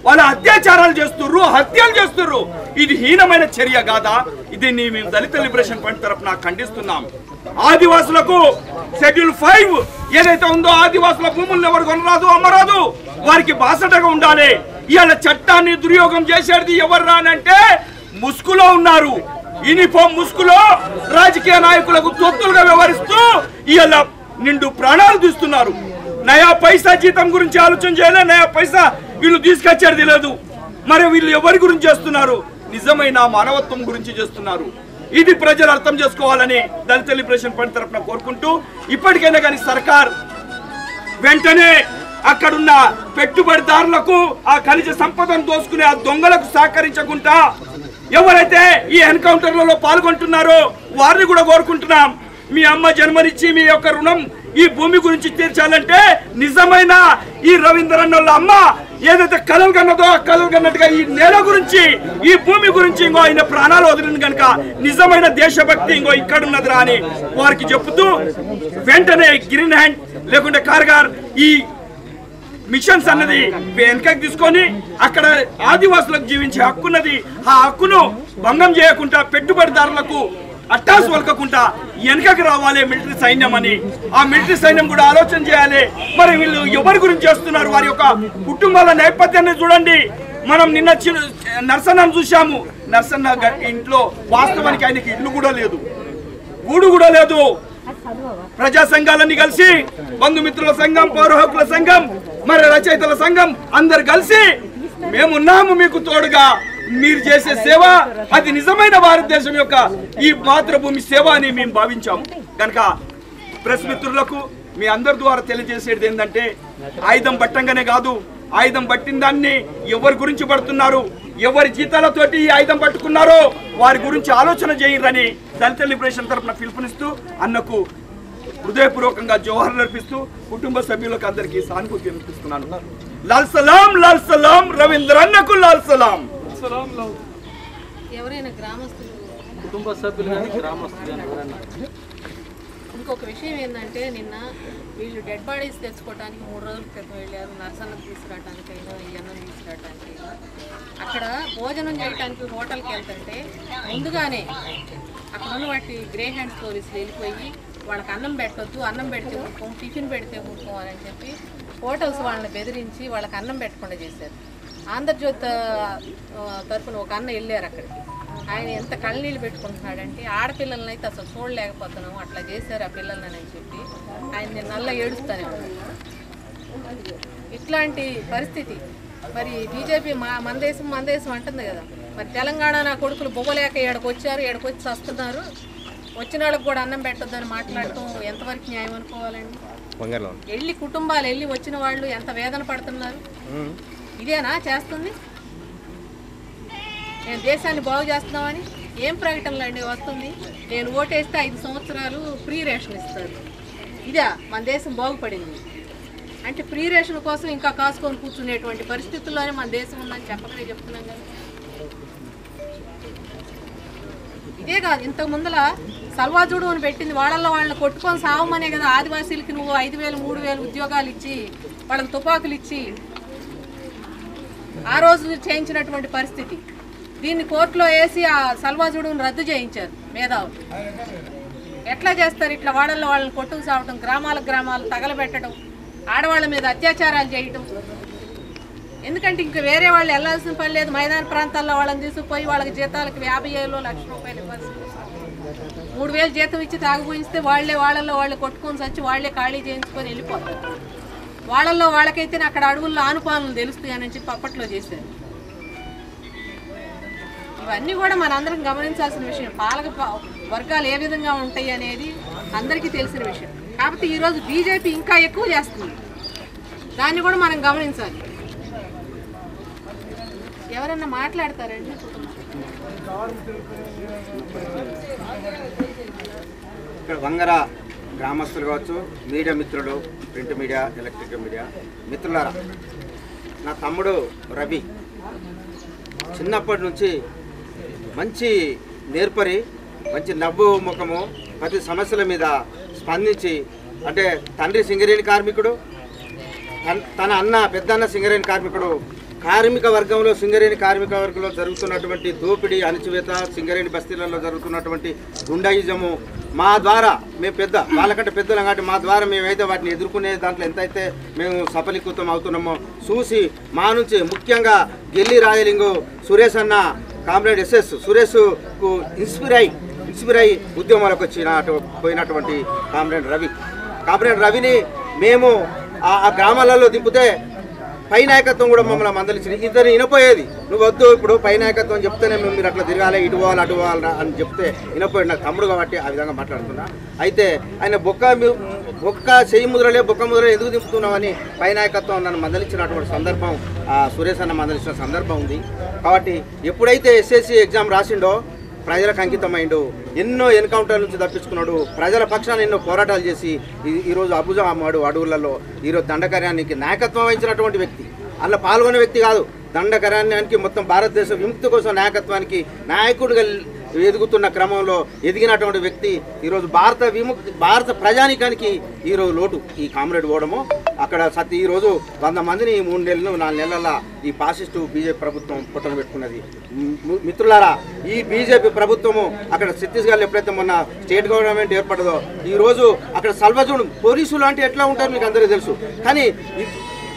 Speaker 6: వాళ్ళ అత్యాచారాలు చేస్తుర్రు, హత్యలు చేస్తుర్రు. ఇది హీనమైన చర్య కాదా? దీన్ని మేము దళిత లిబరేషన్ ఫ్రంట్ తరఫున ఖండిస్తున్నాం. ఆదివాసులకు షెడ్యూల్ 5 ఏదైతే ఉందో ఆదివాసుల భూములను ఎవరు కొనరాదు, అమ్మరాదు, వారికి బాసటగా ఉండాలి. ఇవాళ చట్టాన్ని దుర్యోగం చేసేది ఎవరు రానంటే ముసుగులో ఉన్నారు. యూనిఫామ్ ముసుగులో రాజకీయ నాయకులకు తొత్తులుగా వ్యవహరిస్తూ ఇవాళ నిండు ప్రాణాలు తీస్తున్నారు. నయా పైసా జీతం గురించి ఆలోచన చేయలే, నయా పైసా వీళ్ళు తీసుకొచ్చేది లేదు. మరి వీళ్ళు ఎవరి గురించి చేస్తున్నారు? నిజమైన మానవత్వం గురించి చేస్తున్నారు. ఇది ప్రజలు అర్థం చేసుకోవాలని దళిత లిబరేషన్ ఫ్రంట్ తరఫున కోరుకుంటూ, ఇప్పటికైనా కానీ సర్కార్ వెంటనే అక్కడున్న పెట్టుబడిదారులకు ఆ ఖనిజ సంపదను దోసుకునే ఆ దొంగలకు సహకరించకుండా ఎవరైతే ఈ ఎన్కౌంటర్లలో పాల్గొంటున్నారో వారిని కూడా కోరుకుంటున్నాం. మీ అమ్మ జన్మనిచ్చి మీ యొక్క రుణం ఈ భూమి గురించి తీర్చాలంటే నిజమైన ఈ రవీంద్రన్నోళ్ళ అమ్మ ఏదైతే కలలు కన్నదో ఆ కలలు కన్నట్టుగా ఈ నేల గురించి ఈ భూమి గురించి ఇంకో ఆయన ప్రాణాలు వదిలింది కనుక నిజమైన దేశభక్తి ఇంకో ఇక్కడున్నదిరా అని వారికి చెప్తూ వెంటనే గ్రీన్ హ్యాండ్ లేకుంటే కార్గార్ ఈ మిషన్స్ అన్నది వెనకకి తీసుకొని అక్కడ ఆదివాసులకు జీవించే హక్కున్నది, ఆ హక్కును భంగం చేయకుండా పెట్టుబడిదారులకు అట్టాసు వలకకుండా వెనకకి రావాలి మిలిటరీ సైన్యం అని. ఆ మిలిటరీ సైన్యం కూడా ఆలోచన చేయాలి. మరి వీళ్ళు ఎవరి గురించి చేస్తున్నారు? వారి యొక్క కుటుంబాల నేపథ్యాన్ని చూడండి. మనం నిన్న నర్సన్నను చూసాము. నర్సన్న ఇంట్లో వాస్తవానికి ఆయనకి ఇల్లు కూడా లేదు, గూడు కూడా లేదు. ప్రజా సంఘాలన్నీ కలిసి బంధుమిత్రుల సంఘం, పౌర హక్కుల సంఘం, మరి రచయితల సంఘం అందరు కలిసి మేమున్నాము మీకు తోడుగా, మీరు చేసే సేవ అది నిజమైన భారతదేశం యొక్క ఈ మాతృభూమి సేవ అని మేము భావించాము. కనుక ప్రెస్ మిత్రులకు మీ అందరి ద్వారా తెలియజేసేది ఏంటంటే ఆయుధం పట్టంగానే కాదు, ఆయుధం పట్టిన దాన్ని ఎవరి గురించి పడుతున్నారు, ఎవరి జీతాలతోటి ఈ ఆయుధం పట్టుకున్నారో వారి గురించి ఆలోచన చేయరని దళిత లిబరేషన్ తరఫున పిలుపునిస్తూ అన్నకు హృదయపూర్వకంగా జోహార్లు అర్పిస్తూ కుటుంబ సభ్యులకు అందరికీ సానుభూతి అనిపిస్తున్నాను. లాల్ సలాం, లాల్ సలాం, రవీంద్ర అన్నకు లాల్ సలాం.
Speaker 2: ఎవరైనా గ్రామస్తులు
Speaker 1: కుటుంబ సభ్యులు కానీ గ్రామస్తులు కానీ ఎవరైనా.
Speaker 2: ఇంకొక విషయం ఏంటంటే నిన్న వీళ్ళు డెడ్ బాడీస్ తెచ్చుకోవడానికి 3 రోజుల క్రితం వెళ్ళారు. నర్సన్నకు తీసుకురావడానికైనా ఈ అన్నం తీసుకురావడానికైనా అక్కడ భోజనం చేయడానికి హోటల్కి వెళ్తుంటే ముందుగానే అక్కడ ఉన్న వాటి గ్రే హ్యాండ్స్ పోలీసులు వెళ్ళిపోయి వాళ్ళకి అన్నం పెట్టొద్దు, అన్నం పెడితే ఊరుకోం, టిఫిన్ పెడితే ఊరుకోం అని చెప్పి హోటల్స్ వాళ్ళని బెదిరించి వాళ్ళకి అన్నం పెట్టకుండా చేశారు. ఆంధ్రజ్యోతి తరఫున ఒక అన్న వెళ్ళారు అక్కడికి. ఆయన ఎంత కళ్ళనీళ్ళు పెట్టుకుంటున్నాడంటే ఆడపిల్లలని అయితే అసలు చూడలేకపోతున్నాము, అట్లా చేశారు ఆ పిల్లలని అని చెప్పి ఆయన నేను నల్ల ఏడుస్తానే ఉన్నాను. ఇట్లాంటి పరిస్థితి మరి బీజేపీ మన దేశం అంటుంది కదా, మరి తెలంగాణ నా కొడుకులు బొమ్మలేక ఇక్కడికి వచ్చారు, ఇక్కడికి వచ్చి వస్తున్నారు, వచ్చిన వాళ్ళకి కూడా అన్నం పెట్టొద్దని మాట్లాడటం ఎంతవరకు న్యాయం అనుకోవాలండి? వెళ్ళి కుటుంబాలు వెళ్ళి వచ్చిన వాళ్ళు ఎంత వేదన పడుతున్నారు. ఇదేనా చేస్తుంది? నేను దేశాన్ని బాగు చేస్తున్నామని ఏం ప్రకటనలు అండి వస్తుంది? నేను ఓటేస్తే 5 సంవత్సరాలు ఫ్రీ రేషన్ ఇస్తారు. ఇదా మన దేశం బాగుపడింది అంటే? ఫ్రీ రేషన్ కోసం ఇంకా కాసుకొని కూర్చునేటువంటి పరిస్థితుల్లోనే మన దేశం ఉందని చెప్పకనే చెప్తున్నాం కదా. ఇదే కాదు, ఇంతకు ముందల సల్వాజుడు అని పెట్టింది, వాళ్ళని కొట్టుకొని సావమనే కదా. ఆదివాసీలకి నువ్వు 5,000 3,000 ఉద్యోగాలు ఇచ్చి వాళ్ళకి తుపాకులు ఇచ్చి ఆ రోజు చేయించినటువంటి పరిస్థితి. దీన్ని కోర్టులో వేసి ఆ సల్వాజుడుని రద్దు చేయించారు మేధావులు. ఎట్లా చేస్తారు? ఇట్లా వాళ్ళని కొట్టుకు సావటం, గ్రామాలు తగలబెట్టడం, ఆడవాళ్ళ మీద అత్యాచారాలు చేయటం. ఎందుకంటే ఇంక వేరే వాళ్ళు వెళ్ళాల్సిన పని లేదు. మైదాన ప్రాంతాల్లో వాళ్ళని తీసుకుపోయి వాళ్ళకి జీతాలకు 50,000 1,00,000 రూపాయలు ఇవ్వాల్సి 3,000 జీతం ఇచ్చి తాగుపోయిస్తే వాళ్ళే కొట్టుకొని వచ్చి వాళ్ళే ఖాళీ చేయించుకొని వెళ్ళిపోతారు. వాళ్ళకైతే అక్కడ అడవుల్లో ఆనుపాలను తెలుస్తాయని చెప్పి అప్పట్లో చేశారు. ఇవన్నీ కూడా మనందరం గమనించాల్సిన విషయం. పాలక వర్గాలు ఏ విధంగా ఉంటాయి అనేది అందరికీ తెలిసిన విషయం. కాబట్టి ఈరోజు బీజేపీ ఇంకా ఎక్కువ చేస్తుంది, దాన్ని కూడా మనం గమనించాలి. ఎవరన్నా మాట్లాడతారండి?
Speaker 4: ఇక్కడ వంగర
Speaker 7: గ్రామస్తులు కావచ్చు, మీడియా మిత్రులు, ప్రింట్ మీడియా, ఎలక్ట్రికల్ మీడియా మిత్రులారా, నా తమ్ముడు రవి చిన్నప్పటి నుంచి మంచి నేర్పరి, మంచి నవ్వు ముఖము, ప్రతి సమస్యల మీద స్పందించి, అంటే తండ్రి సింగరేణి కార్మికుడు, తన అన్న పెద్దన్న సింగరేణి కార్మికుడు, కార్మిక వర్గంలో సింగరేణి కార్మిక వర్గంలో జరుగుతున్నటువంటి దోపిడీ, అణచివేత, సింగరేణి బస్తీలలో జరుగుతున్నటువంటి గుండాయిజము మా ద్వారా, మేము వాళ్ళకంటే పెద్దలం కాబట్టి మా ద్వారా మేమైతే వాటిని ఎదుర్కొనే దాంట్లో ఎంతైతే మేము సఫలీకృతం అవుతున్నామో చూసి మా నుంచి ముఖ్యంగా గెల్లి రాయలింగు సురేష్ అన్న, కామ్రేడ్ ఎస్ఎస్ సురేష్కు ఇన్స్పైర్ అయి ఉద్యమాలకు పోయినటువంటి కామ్రేడ్ రవిని మేము ఆ గ్రామాలలో దింపితే పై నాయకత్వం కూడా మమ్మల్ని మందలించింది. ఇద్దరు వినపోయేది, నువ్వు వద్దు ఇప్పుడు పై నాయకత్వం చెప్తేనే మీరు అట్లా తిరగాలి, ఇటు పోవాలి అటు పోవాలా అని చెప్తే వినపోయాడు. నాకు తమ్ముడు కాబట్టి ఆ విధంగా మాట్లాడుతున్నా. అయితే ఆయన బొక్క చెయ్యి ముద్రలే బొక్క ముద్రలే ఎందుకు దింపుతున్నామని పై నాయకత్వం నన్ను మందలించినటువంటి సందర్భం, సురేష్ అన్న మందలించిన సందర్భం ఉంది. కాబట్టి ఎప్పుడైతే ఎస్ఎస్సి ఎగ్జామ్ రాసిండో ప్రజలకు అంకితమైండు, ఎన్నో ఎన్కౌంటర్ నుంచి తప్పించుకున్నాడు, ప్రజల పక్షాన ఎన్నో పోరాటాలు చేసి ఈరోజు అబుజా అమ్మాడు అడవులలో. ఈరోజు దండకార్యానికి నాయకత్వం వహించినటువంటి వ్యక్తి, అలా పాల్గొనే వ్యక్తి కాదు, దండకార్యానికి మొత్తం భారతదేశ విముక్తి కోసం నాయకత్వానికి నాయకుడిగా ఎదుగుతున్న క్రమంలో ఎదిగినటువంటి వ్యక్తి ఈరోజు భారత ప్రజానికానికి ఈరోజు లోటు ఈ కామ్రేడ్ పోవడము. అక్కడ ఈరోజు 100 మందిని 3 నెలలు 4 నెలల ఈ ఫాసిస్టు బీజేపీ ప్రభుత్వం పొట్టన పెట్టుకున్నది. మిత్రులారా, ఈ బీజేపీ ప్రభుత్వము అక్కడ ఛత్తీస్గఢ్లో ఎప్పుడైతే మొన్న స్టేట్ గవర్నమెంట్ ఏర్పడదో ఈరోజు అక్కడ సల్వజూడు పోలీసులు అంటే ఎట్లా ఉంటారు మీకు అందరికీ తెలుసు. కానీ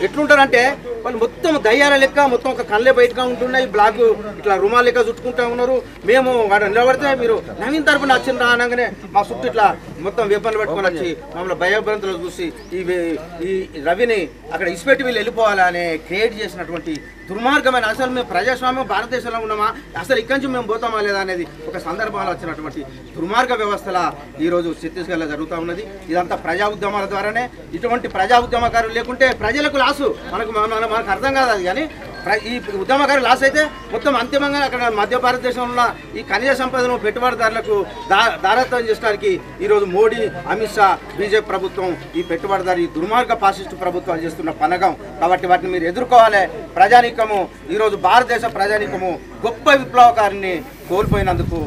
Speaker 7: ఎట్లుంటారంటే వాళ్ళు మొత్తం దయ్యాల లెక్క, మొత్తం ఒక కళ్ళే బయటగా ఉంటున్నాయి, బ్లాక్ ఇట్లా రుమాల లెక్క చుట్టుకుంటూ ఉన్నారు. మేము వాడు నిలబడితే మీరు నవీన్ తరపున వచ్చిండ్రా అనగానే మా చుట్టూ ఇట్లా మొత్తం వేపన్లు పట్టుకొని వచ్చి మమ్మల్ని భయభ్రాంతులు చూసి ఈ రవిని అక్కడ ఇసిపెట్టి వీళ్ళు వెళ్ళిపోవాలని క్రియేట్ చేసినటువంటి దుర్మార్గమైన, అసలు మేము ప్రజాస్వామ్యం భారతదేశంలో ఉన్నామా, అసలు ఇక్కడి నుంచి మేము పోతామా లేదా అనేది ఒక సందర్భంలో వచ్చినటువంటి దుర్మార్గ వ్యవస్థల ఈరోజు ఛత్తీస్గఢ్లో జరుగుతూ ఉన్నది. ఇదంతా ప్రజా ఉద్యమాల ద్వారానే. ఇటువంటి ప్రజా ఉద్యమకారులు లేకుంటే ప్రజలకు లాసు, మనకు అర్థం కాదు అది. కానీ ఈ ఉద్యమకారులు లాస్ అయితే మొత్తం అంతిమంగా అక్కడ మధ్య భారతదేశంలో ఉన్న ఈ ఖనిజ సంపదను పెట్టుబడిదారులకు దారత్వం చేయడానికి ఈరోజు మోడీ, అమిత్ షా, బీజేపీ ప్రభుత్వం ఈ పెట్టుబడిదారు, ఈ దుర్మార్గ ఫాసిస్టు ప్రభుత్వాలు చేస్తున్న పనగం. కాబట్టి వాటిని మీరు ఎదుర్కోవాలి. ప్రజానీకము ఈరోజు భారతదేశ ప్రజానీకము గొప్ప విప్లవకారిని కోల్పోయినందుకు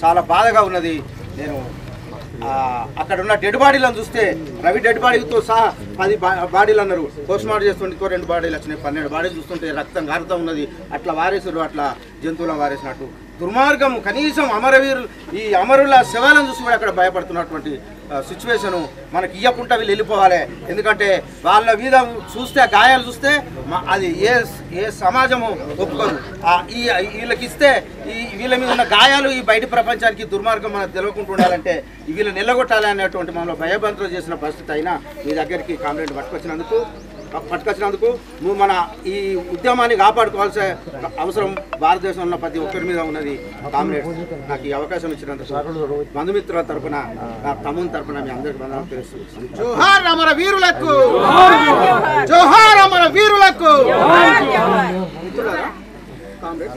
Speaker 7: చాలా బాధగా ఉన్నది. నేను అక్కడ ఉన్న డెడ్ బాడీలను చూస్తే రవి డెడ్ బాడీతో సహా 10 బాడీలు అన్నారు, పోస్ట్ మార్టం చేస్తుంటే 2 బాడీలు వచ్చినాయి, 12 బాడీలు చూస్తుంటే రక్తం కారుతూ ఉన్నది. అట్లా వారేసుడు, అట్లా జంతువులను వారేసినట్టు దుర్మార్గం. కనీసం ఈ అమరుల శవాలను చూసి కూడా అక్కడ భయపడుతున్నటువంటి సిచ్యువేషను మనకి ఇవ్వకుండా వీళ్ళు వెళ్ళిపోవాలి. ఎందుకంటే వాళ్ళ మీద చూస్తే గాయాలు చూస్తే అది ఏ సమాజము ఒప్పుకోదు. వీళ్ళకి ఇస్తే వీళ్ళ మీద ఉన్న గాయాలు ఈ బయట ప్రపంచానికి దుర్మార్గం మనకు తెలియకుండా ఉండాలంటే వీళ్ళు నిలగొట్టాలి అనేటువంటి మనలో భయభ్రాంతులు చేసిన పరిస్థితి అయినా మీ దగ్గరికి కామ్రేడ్ పట్టుకొచ్చినందుకు నువ్వు మన ఈ ఉద్యమాన్ని కాపాడుకోవాల్సిన అవసరం భారతదేశంలో ఉన్న ప్రతి ఒక్కరి మీద ఉన్నది. కామ్రేడ్ నాకు ఈ అవకాశం ఇచ్చినందుకు బంధుమిత్రుల తరఫున, నా తమ్ముని తరఫున మీ అందరికీ బంధువులు తెలుస్తుంది. జోహార్ అమర వీరులకు, జోహార్ అమర వీరులకు.
Speaker 8: కామ్రేడ్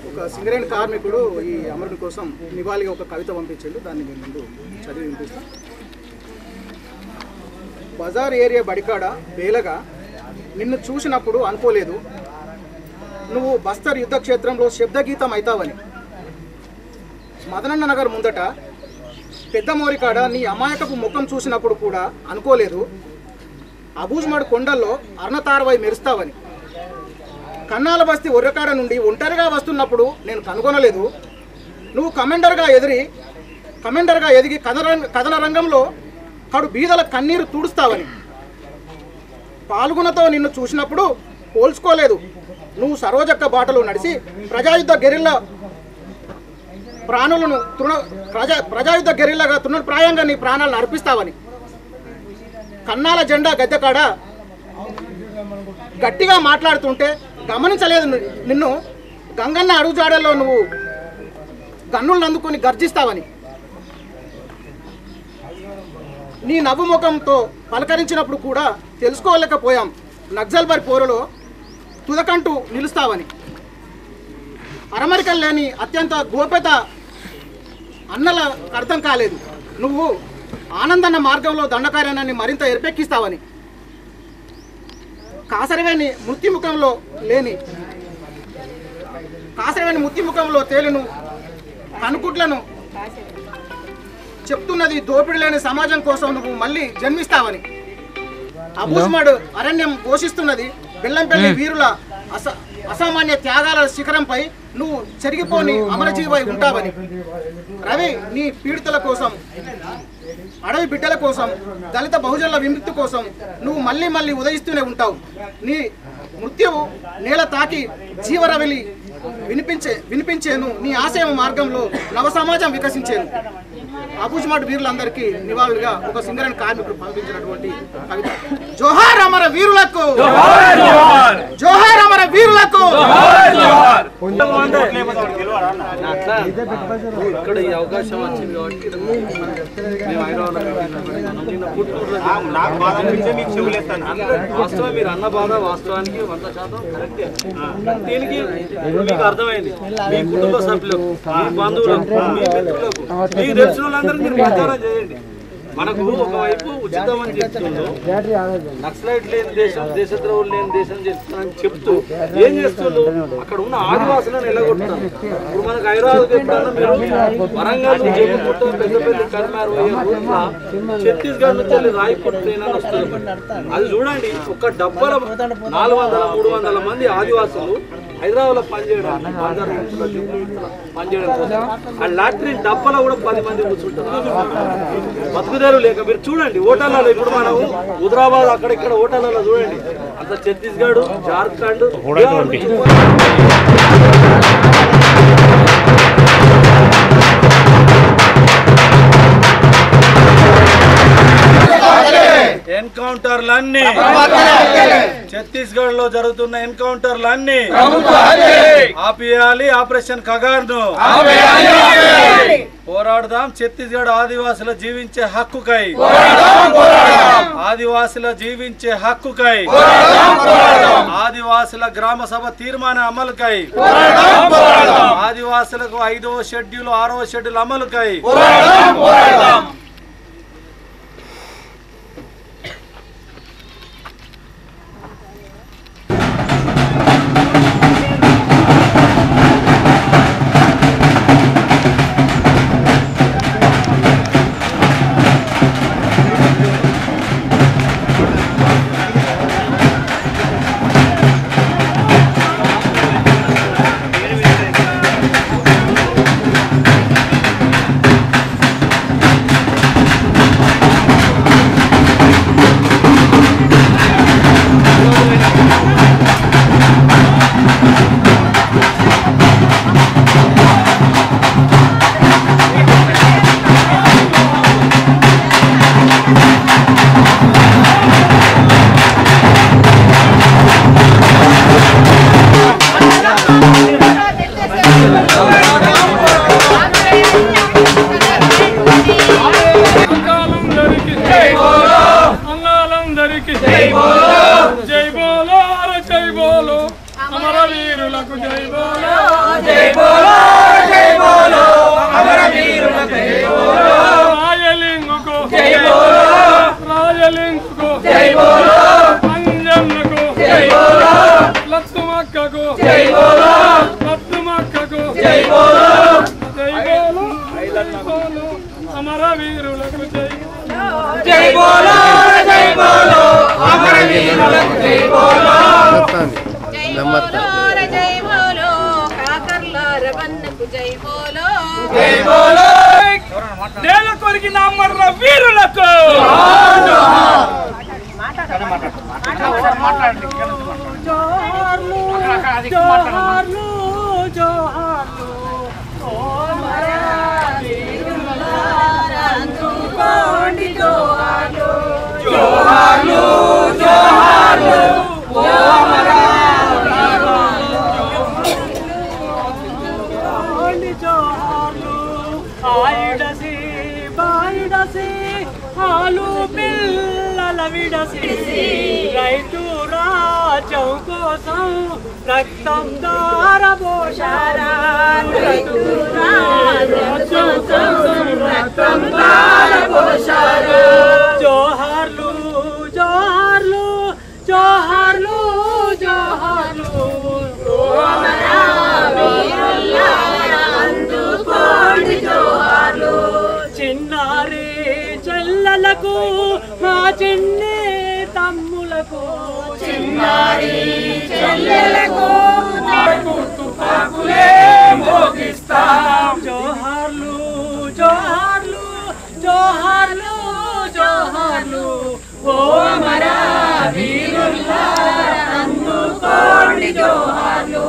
Speaker 8: ఒక సింగరేణి కార్మికుడు ఈ అమరుని కోసం నివాళిగా ఒక కవిత పంపించాడు, దాన్ని మీ ముందు చదివి వినిపిస్తాను. బజార్ ఏరియా బడికాడ వేలగా నిన్ను చూసినప్పుడు అనుకోలేదు నువ్వు బస్తర్ యుద్ధ క్షేత్రంలో శబ్దగీతం అవుతావని. మదనన్న నగర్ ముందట పెద్ద మోరికాడ నీ అమాయకపు ముఖం చూసినప్పుడు కూడా అనుకోలేదు అబూజ్మడ్ కొండల్లో అర్ణతారవై మెరుస్తావని. కన్నాల బస్తీ ఒర్రకాడ నుండి ఒంటరిగా వస్తున్నప్పుడు నేను కనుగొనలేదు నువ్వు కమాండర్గా ఎదిగి కథన రంగంలో కడు బీదల కన్నీరు తుడుస్తావని. పాల్గొనతో నిన్ను చూసినప్పుడు పోల్చుకోలేదు నువ్వు సరోజక్క బాటలో నడిచి ప్రజాయుద్ధ గెరిల్లాగా తృణప్రాయంగా నీ ప్రాణాలను అర్పిస్తావని. కన్నాల జెండా గద్దెకాడ గట్టిగా మాట్లాడుతుంటే గమనించలేదు నిన్ను గంగన్న అడుగుజాడల్లో నువ్వు గన్నులను అందుకొని గర్జిస్తావని. నీ నవ్వు ముఖంతో పలకరించినప్పుడు కూడా తెలుసుకోలేకపోయాం నక్సల్బర్ పోరులో తుదకంటూ నిలుస్తావని. అరమరికలు లేని అత్యంత గోప్యత అన్నల అర్థం కాలేదు నువ్వు ఆనందన్న మార్గంలో దండకార్యాన్ని మరింత ఎరిపెక్కిస్తావని, కాసరవేణి ముత్తిముఖంలో తేలును కనుకుట్లను చెప్తున్నది దోపిడి లేని సమాజం కోసం నువ్వు మళ్ళీ జన్మిస్తావని, అబూజ్మడ్ అరణ్యం ఘోషిస్తున్నది బెల్లంపల్లి వీరుల అసామాన్య త్యాగాల శిఖరంపై నువ్వు చెరిగిపోని అమరజీవై ఉంటావని, రవి నీ పీడితుల కోసం, అడవి బిడ్డల కోసం, దళిత బహుజనుల విముక్తి కోసం నువ్వు మళ్ళీ మళ్ళీ ఉదయిస్తూనే ఉంటావు. నీ మృత్యువు నేల తాకి జీవరవిలి వినిపించేను. నీ ఆశయం మార్గంలో నవ సమాజం వికసించేను. అబూజ్మడ్ వీరులందరికీ నివాళులుగా ఒక సింగరేణి కార్మికుడు పంపించినటువంటి కవిత. జోహార్ అమర వీరులకు, జోహార్ అమర వీరులకు.
Speaker 1: ఇక్కడ ఈ అవకాశం వచ్చింది కాబట్టి వాస్తవం మీరు అన్న బాధ వాస్తవానికి 100% కరెక్టే. దీనికి మీకు అర్థమైంది. మీ కుటుంబ సభ్యులకు, మీ బంధువులకు, మీ మిత్రులకు, మీకు తెలిసిన వాళ్ళందరూ మీరు ప్రచారం చేయండి. మనకు ఒకవైపు ఉచితం అని చెప్తుండ్రు, నక్సలైట్ లేని దేశం, దేశద్రోహులు లేని దేశం చేస్తానని చెప్తూ ఏం చేస్తుండ్రు, అక్కడ ఉన్న ఆదివాసులను ఎల్లగొట్టారు. ఇప్పుడు మనకు హైదరాబాద్ ఎప్పుడన్నా మీరు వరంగల్, జమ్మిగుట్ట, పెద్దపల్లి, కరీంనగర్ ఛత్తీస్గఢ్ నుంచి వెళ్ళి రాయపూర్ ట్రైన్ అని వస్తుంది. అది చూడండి, ఒక డబ్బాలో 400-300 మంది ఆదివాసులు హైదరాబాద్ లో పనిచేయడానికి పనిచేయడం ఆ లాట్రిన్ డబ్బాలో కూడా 10 మంది కూర్చుంటారు. బతుకుదేరు లేక మీరు చూడండి హోటళ్ళలో. ఇప్పుడు మనం హుజరాబాద్ అక్కడ ఇక్కడ హోటళ్ళలో చూడండి, అంత ఛత్తీస్గఢ్, జార్ఖండ్, ఎన్కౌంటర్లన్నీ, ఛత్తీస్గఢ్ లో జరుగుతున్న ఎన్కౌంటర్లన్నీ ఆపేయాలి. ఆపరేషన్ కగార్ను పోరాడదాం. ఛత్తీస్గఢ్ ఆదివాసుల జీవించే హక్కుకై, ఆదివాసుల జీవించే హక్కుకై, ఆదివాసుల గ్రామ సభ తీర్మాన అమలుకై, ఆదివాసులకు 5వ షెడ్యూల్ 6వ షెడ్యూల్ అమలుకై
Speaker 9: రైతు రాజ దేశం కోసం రక్తం దారబోశారా జోహార్లు జోహార్లు జోహార్లు జోహార్లు చిన్నారి చెల్లెలకు మా చిన్ని తమ్ములకు చిన్నారి చెల్లెలకు జోహార్లు జోహార్లు జోహార్లు జోహార్లు ఓ మరా వీరుల్లారా అందుకోండి జోహార్లు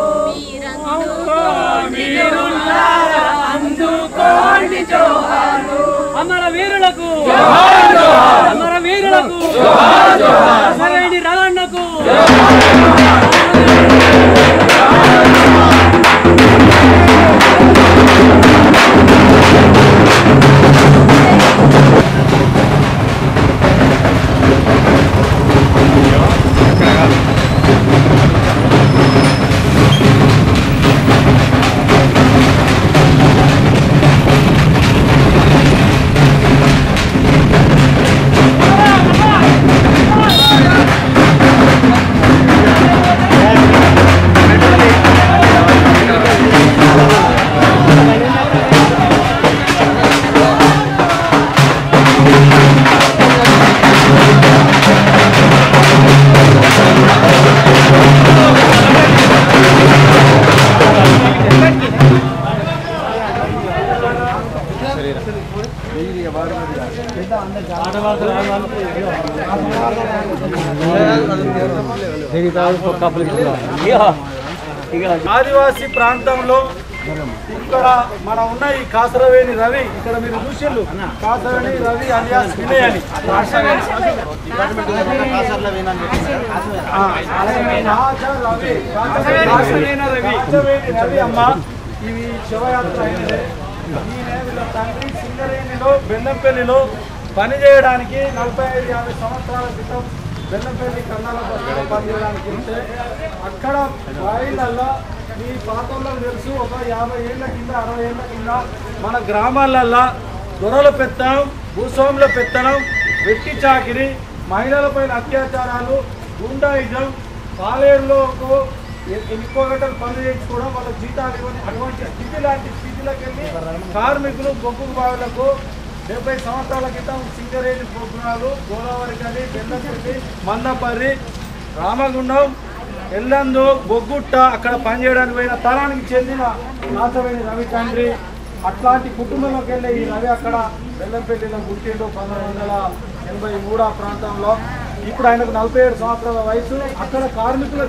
Speaker 9: వీరుల్లారా అందుకోండి జోహార్లు అమర వీరులకు అమర వీరులకు అమరేణి రవణకు
Speaker 1: ఆదివాసీ ప్రాంతంలో ఇక్కడ మన ఉన్న ఈ కాసరవేణి రవి ఇక్కడ మీరు చూసిండు కాసరవేణి రవి అలియాస్ వినయ్ అని రవి అమ్మ ఇవి శివయాత్ర అయినదే వీళ్ళ తండ్రి సింగరేణిలో బెల్లంపల్లిలో పని చేయడానికి 45-50 సంవత్సరాల క్రితం బెల్లంపల్లి కన్నాల పనిచేయడానికి ఉంటే అక్కడ బాయిలల్లో మీ పాతంలో తెలుసు ఒక 50 ఏళ్ళ కింద 60 ఏళ్ళ కింద మన గ్రామాలల్లో దొరల పెత్తనం భూస్వాముల పెత్తనం వెట్టి చాకిరి మహిళలపైన అత్యాచారాలు గుండాయిజం పాలేరులోకి ఎక్కువ గంటలు పనులు చేయించుకోవడం వాళ్ళ జీతాలు ఇవ్వని అటువంటి స్థితి లాంటి స్థితిలోకి వెళ్ళి కార్మికులు బొగ్గు బావులకు 70 సంవత్సరాల క్రితం సింగరేణి ప్రోగ్రాలు గోదావరి కలి బెల్లంపల్లి మందపల్లి రామగుండం ఎల్లందు బొగ్గుట్ట అక్కడ పనిచేయడానికి పోయిన తరానికి చెందిన కాసవేణి రవి తండ్రి అట్లాంటి కుటుంబంలోకి వెళ్ళి ఈ రవి అక్కడ బెల్లంపల్లిలో పుట్టిండు 1983 ప్రాంతంలో. ఇప్పుడు ఆయనకు 47 సంవత్సరాల వయసు. అక్కడ కార్మికులు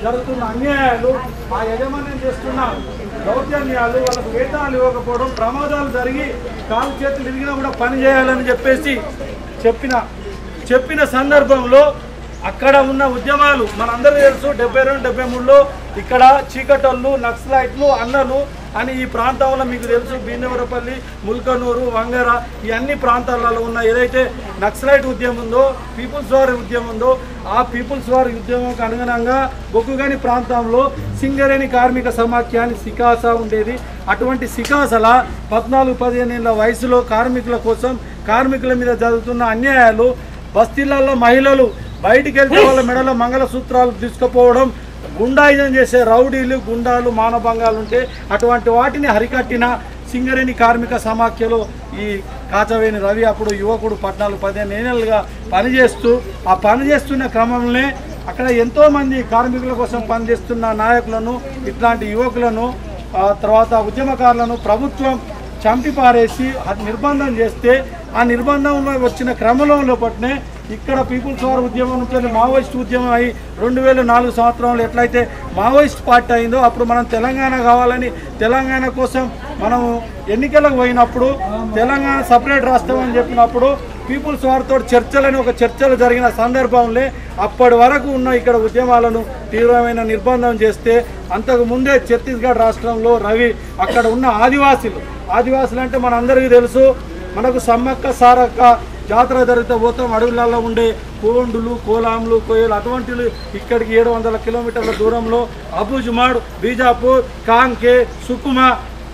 Speaker 1: జరుగుతున్న అన్యాయాలు, ఆ యజమాన్యం చేస్తున్న దౌర్జన్యాలు, వాళ్ళకు వేతనాలు ఇవ్వకపోవడం, ప్రమాదాలు జరిగి కాలు చేతులు విరిగినా కూడా పని చేయాలని చెప్పేసి చెప్పిన సందర్భంలో అక్కడ ఉన్న ఉద్యమాలు మనందరూ తెలుసు. 72-73లో ఇక్కడ చీకటోళ్ళు, నక్సలైట్లు, అన్నలు అని ఈ ప్రాంతంలో మీకు తెలుసు. భీమవరపల్లి, ముల్కనూరు, వంగర ఈ అన్ని ప్రాంతాలలో ఉన్న ఏదైతే నక్సలైట్ ఉద్యమం ఉందో, పీపుల్స్ వార్ ఉద్యమం ఉందో, ఆ పీపుల్స్ వార్ ఉద్యమంకి అనుగుణంగా బొగ్గుగని ప్రాంతంలో సింగరేణి కార్మిక సమాఖ్యాన్ని సికాస ఉండేది. అటువంటి సికాసల 14-15 ఏళ్ళ వయసులో కార్మికుల కోసం, కార్మికుల మీద జరుగుతున్న అన్యాయాలు, బస్తీలలో మహిళలు బయటికి వెళ్తే వాళ్ళ మెడలో మంగళసూత్రాలు తీసుకుపోవడం, గుండాయిజం చేసే రౌడీలు, గుండాలు, మానభంగాలు ఉంటే అటువంటి వాటిని హరికట్టిన సింగరేణి కార్మిక సమాఖ్యలో ఈ కాచవేణి రవి అప్పుడు యువకుడు 14-15 ఏళ్ళుగా పనిచేస్తూ, ఆ పనిచేస్తున్న క్రమంలోనే అక్కడ ఎంతోమంది కార్మికుల కోసం పనిచేస్తున్న నాయకులను, ఇట్లాంటి యువకులను, తర్వాత ఉద్యమకారులను ప్రభుత్వం చంపి పారేసి నిర్బంధం చేస్తే, ఆ నిర్బంధంలో వచ్చిన క్రమంలో పట్నే ఇక్కడ పీపుల్స్ వార్ ఉద్యమం నుంచి మావోయిస్ట్ ఉద్యమం అయి 2004 సంవత్సరంలో ఎట్లయితే మావోయిస్ట్ పార్టీ అయిందో, అప్పుడు మనం తెలంగాణ కావాలని తెలంగాణ కోసం మనం ఎన్నికలకు పోయినప్పుడు తెలంగాణ సపరేట్ రాష్ట్రం అని చెప్పినప్పుడు పీపుల్స్ వార్తో చర్చలని ఒక చర్చలు జరిగిన సందర్భంలో అప్పటి వరకు ఉన్న ఇక్కడ ఉద్యమాలను తీవ్రమైన నిర్బంధం చేస్తే, అంతకు ముందే ఛత్తీస్గఢ్ రాష్ట్రంలో రవి అక్కడ ఉన్న ఆదివాసులు అంటే మనందరికీ తెలుసు. మనకు సమ్మక్క సారక్క జాతర జరిగితే పోతాం, అడవులలో ఉండే కోండులు, కోలాంలు, కొయ్యలు అటువంటివి ఇక్కడికి 700 కిలోమీటర్ల దూరంలో అబుజ్మాడ్, బీజాపూర్, కాంకే, సుకుమా,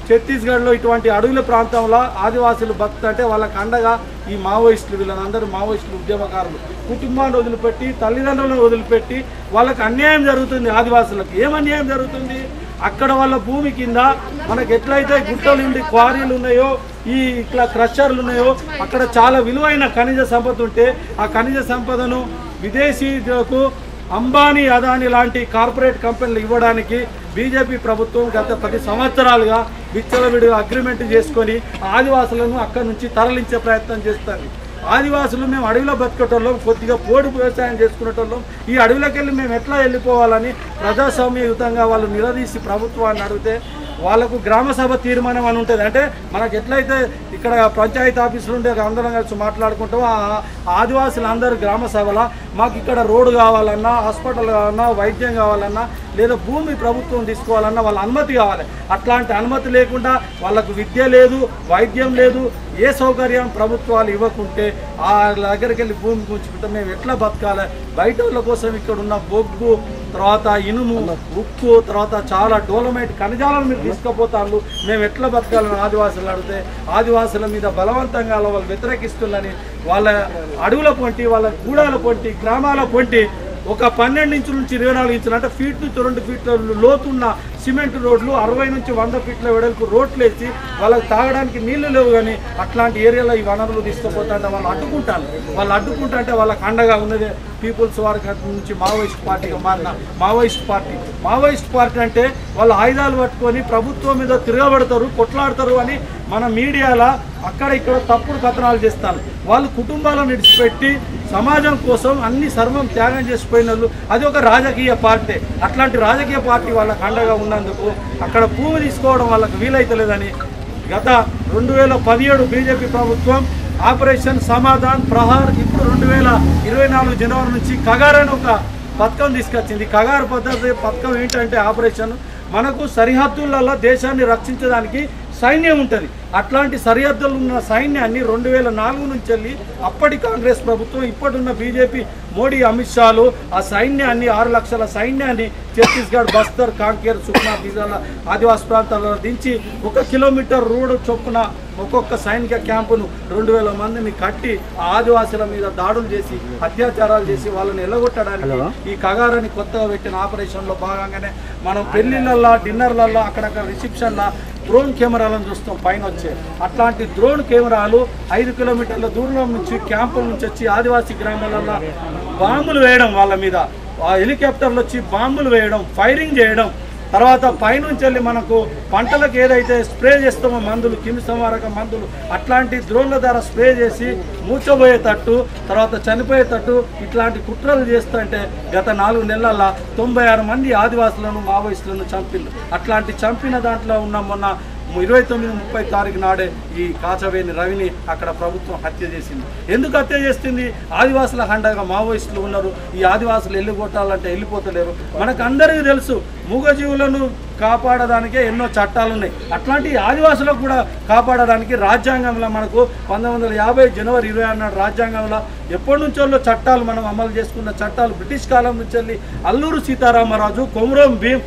Speaker 1: ఛత్తీస్గఢ్లో ఇటువంటి అడవుల ప్రాంతంలో ఆదివాసులు బతుకంటే వాళ్ళకి అండగా ఈ మావోయిస్టులు, వీళ్ళందరూ మావోయిస్టులు, ఉద్యమకారులు కుటుంబాన్ని వదిలిపెట్టి, తల్లిదండ్రులను వదిలిపెట్టి వాళ్ళకి అన్యాయం జరుగుతుంది. ఆదివాసులకు ఏం అన్యాయం జరుగుతుంది? అక్కడ వాళ్ళ భూమి కింద మనకు ఎట్లయితే గుట్టలు ఉండి క్వారీలు ఉన్నాయో, ఈ ఇట్లా క్రషర్లు ఉన్నాయో, అక్కడ చాలా విలువైన ఖనిజ సంపద ఉంటే ఆ ఖనిజ సంపదను విదేశీయులకు, అంబానీ, అదానీ లాంటి కార్పొరేట్ కంపెనీలు ఇవ్వడానికి బీజేపీ ప్రభుత్వం గత 10 సంవత్సరాలుగా విచ్చలవిడిగా అగ్రిమెంట్ చేసుకొని ఆదివాసులను అక్కడి నుంచి తరలించే ప్రయత్నం చేస్తారు. ఆదివాసులు మేము అడవిలో బతికేటోళ్ళం, కొద్దిగా పోడు వ్యవసాయం చేసుకునేటోళ్ళం, ఈ అడవిలోకి వెళ్ళి మేము ఎట్లా వెళ్ళిపోవాలని ప్రజాస్వామ్యయుతంగా వాళ్ళు నిలదీసి ప్రభుత్వాన్ని అడిగితే వాళ్ళకు గ్రామసభ తీర్మానం అని ఉంటుంది. అంటే మనకు ఎట్లయితే ఇక్కడ పంచాయతీ ఆఫీసులు ఉండే అందరం కలిసి మాట్లాడుకుంటాం, ఆదివాసులు అందరూ గ్రామ సభలో మాకు ఇక్కడ రోడ్డు కావాలన్నా, హాస్పిటల్ కావాలన్నా, వైద్యం కావాలన్నా, లేదా భూమి ప్రభుత్వం తీసుకోవాలన్నా వాళ్ళ అనుమతి కావాలి. అట్లాంటి అనుమతి లేకుండా వాళ్ళకు విద్య లేదు, వైద్యం లేదు, ఏ సౌకర్యం ప్రభుత్వాలు ఇవ్వకుంటే ఆ దగ్గరికి వెళ్ళి భూమి గుంచుకుంటే మేము ఎట్లా బతకాలి? బయట వాళ్ళ కోసం ఇక్కడ ఉన్న బొగ్గు, తర్వాత ఇనుము, ఉక్కు, తర్వాత చాలా డోలమైట్ ఖనిజాలను మీరు తీసుకుపోతారు, మేము ఎట్లా బతకాలని ఆదివాసులు అడిగితే ఆదివాసుల మీద బలవంతంగా వాళ్ళు వ్యతిరేకిస్తుందని వాళ్ళ అడవుల పొంటి, వాళ్ళ గూడాల పొంటి, గ్రామాల పొంటి ఒక 12 ఇంచుల నుంచి 24 ఇంచులు అంటే ఫీట్ నుంచి 2 ఫీట్ల లోతున్న సిమెంట్ రోడ్లు, 60 నుంచి 100 ఫీట్ల వెడల్పు రోడ్లు వేసి వాళ్ళకి తాగడానికి నీళ్లు లేవు. కానీ అట్లాంటి ఏరియాలో ఈ వనరులు తీసుకుపోతుంటే వాళ్ళు అడ్డుకుంటారు. వాళ్ళు అడ్డుకుంటుంటే వాళ్ళకి అండగా ఉన్నదే పీపుల్స్ వార్ నుంచి మావోయిస్ట్ పార్టీగా మారిన మావోయిస్ట్ పార్టీ అంటే వాళ్ళు ఆయుధాలు పట్టుకొని ప్రభుత్వం మీద తిరగబడతారు, కొట్లాడతారు అని మన మీడియాలో అక్కడ ఇక్కడ తప్పుడు కథనాలు చేస్తారు. వాళ్ళు కుటుంబాలను విడిచిపెట్టి సమాజం కోసం అన్ని సర్వం త్యాగం చేసిపోయిన వాళ్ళు, అది ఒక రాజకీయ పార్టీ. అట్లాంటి రాజకీయ పార్టీ వాళ్ళకి అండగా ఉన్నందుకు అక్కడ భూమి తీసుకోవడం వాళ్ళకి వీలైతలేదని గత 2017 బీజేపీ ప్రభుత్వం ఆపరేషన్ సమాధాన్ ప్రహార్, ఇప్పుడు 2024 జనవరి నుంచి కగార్ అని ఒక పథకం తీసుకొచ్చింది. కగార్ పథకం ఏంటంటే ఆపరేషన్ మనకు సరిహద్దులలో దేశాన్ని రక్షించడానికి సైన్యం ఉంటుంది. అట్లాంటి సరిహద్దులు ఉన్న సైన్యాన్ని 2004 నుంచి వెళ్ళి అప్పటి కాంగ్రెస్ ప్రభుత్వం, ఇప్పటిన్న బీజేపీ మోడీ, అమిత్ షాలు ఆ సైన్యాన్ని 6 లక్షల సైన్యాన్ని ఛత్తీస్గఢ్, బస్తర్, కాంకేర్, సుక్మా, బిజాల ఆదివాసీ ప్రాంతాల్లో దించి 1 కిలోమీటర్ రోడ్డు చొప్పున ఒక్కొక్క సైనిక క్యాంపును 2000 మందిని కట్టి ఆదివాసుల మీద దాడులు చేసి అత్యాచారాలు చేసి వాళ్ళని ఎల్లగొట్టడానికి ఈ కగారని కొత్తగా పెట్టిన ఆపరేషన్లో భాగంగానే మనం పెళ్లిళ్ళల్లో, డిన్నర్లలో, అక్కడక్కడ రిసెప్షన్లో డ్రోన్ కెమెరాలను చూస్తాం పైన వచ్చే. అట్లాంటి డ్రోన్ కెమెరాలు 5 కిలోమీటర్ల దూరం నుంచి క్యాంపుల నుంచి వచ్చి ఆదివాసీ గ్రామాలలో బాంబులు వేయడం, వాళ్ళ మీద హెలికాప్టర్లు వచ్చి బాంబులు వేయడం, ఫైరింగ్ చేయడం, తర్వాత పైనుంచి వెళ్ళి మనకు పంటలకు ఏదైతే స్ప్రే చేస్తామో మందులు, కిమిసంహారక మందులు, అట్లాంటి డ్రోన్ల ద్వారా స్ప్రే చేసి మూర్చబోయేటట్టు, తర్వాత చనిపోయేటట్టు ఇట్లాంటి కుట్రలు చేస్తుంటే గత 4 నెలల్లో 96 మంది ఆదివాసులను, మావోయిస్టులను చంపిండు. అట్లాంటి చంపిన దాంట్లో ఉన్న మొన్న 29-30 తారీఖు నాడే ఈ కాచవేని రవిని అక్కడ ప్రభుత్వం హత్య చేసింది. ఎందుకు హత్య చేస్తుంది? ఆదివాసుల హండగా మావోయిస్టులు ఉన్నారు. ఈ ఆదివాసులు వెళ్ళిపోతాలంటే వెళ్ళిపోతలేరు. మనకు అందరికీ తెలుసు మూగజీవులను కాపాడడానికే ఎన్నో చట్టాలు ఉన్నాయి. అట్లాంటి ఆదివాసులకు కూడా కాపాడడానికి రాజ్యాంగంలో మనకు 1950 జనవరి 26 నాడు రాజ్యాంగంలో ఎప్పటి నుంచో చట్టాలు మనం అమలు చేసుకున్న చట్టాలు బ్రిటిష్ కాలం నుంచి వెళ్ళి అల్లూరు సీతారామరాజు, కొమరం భీం,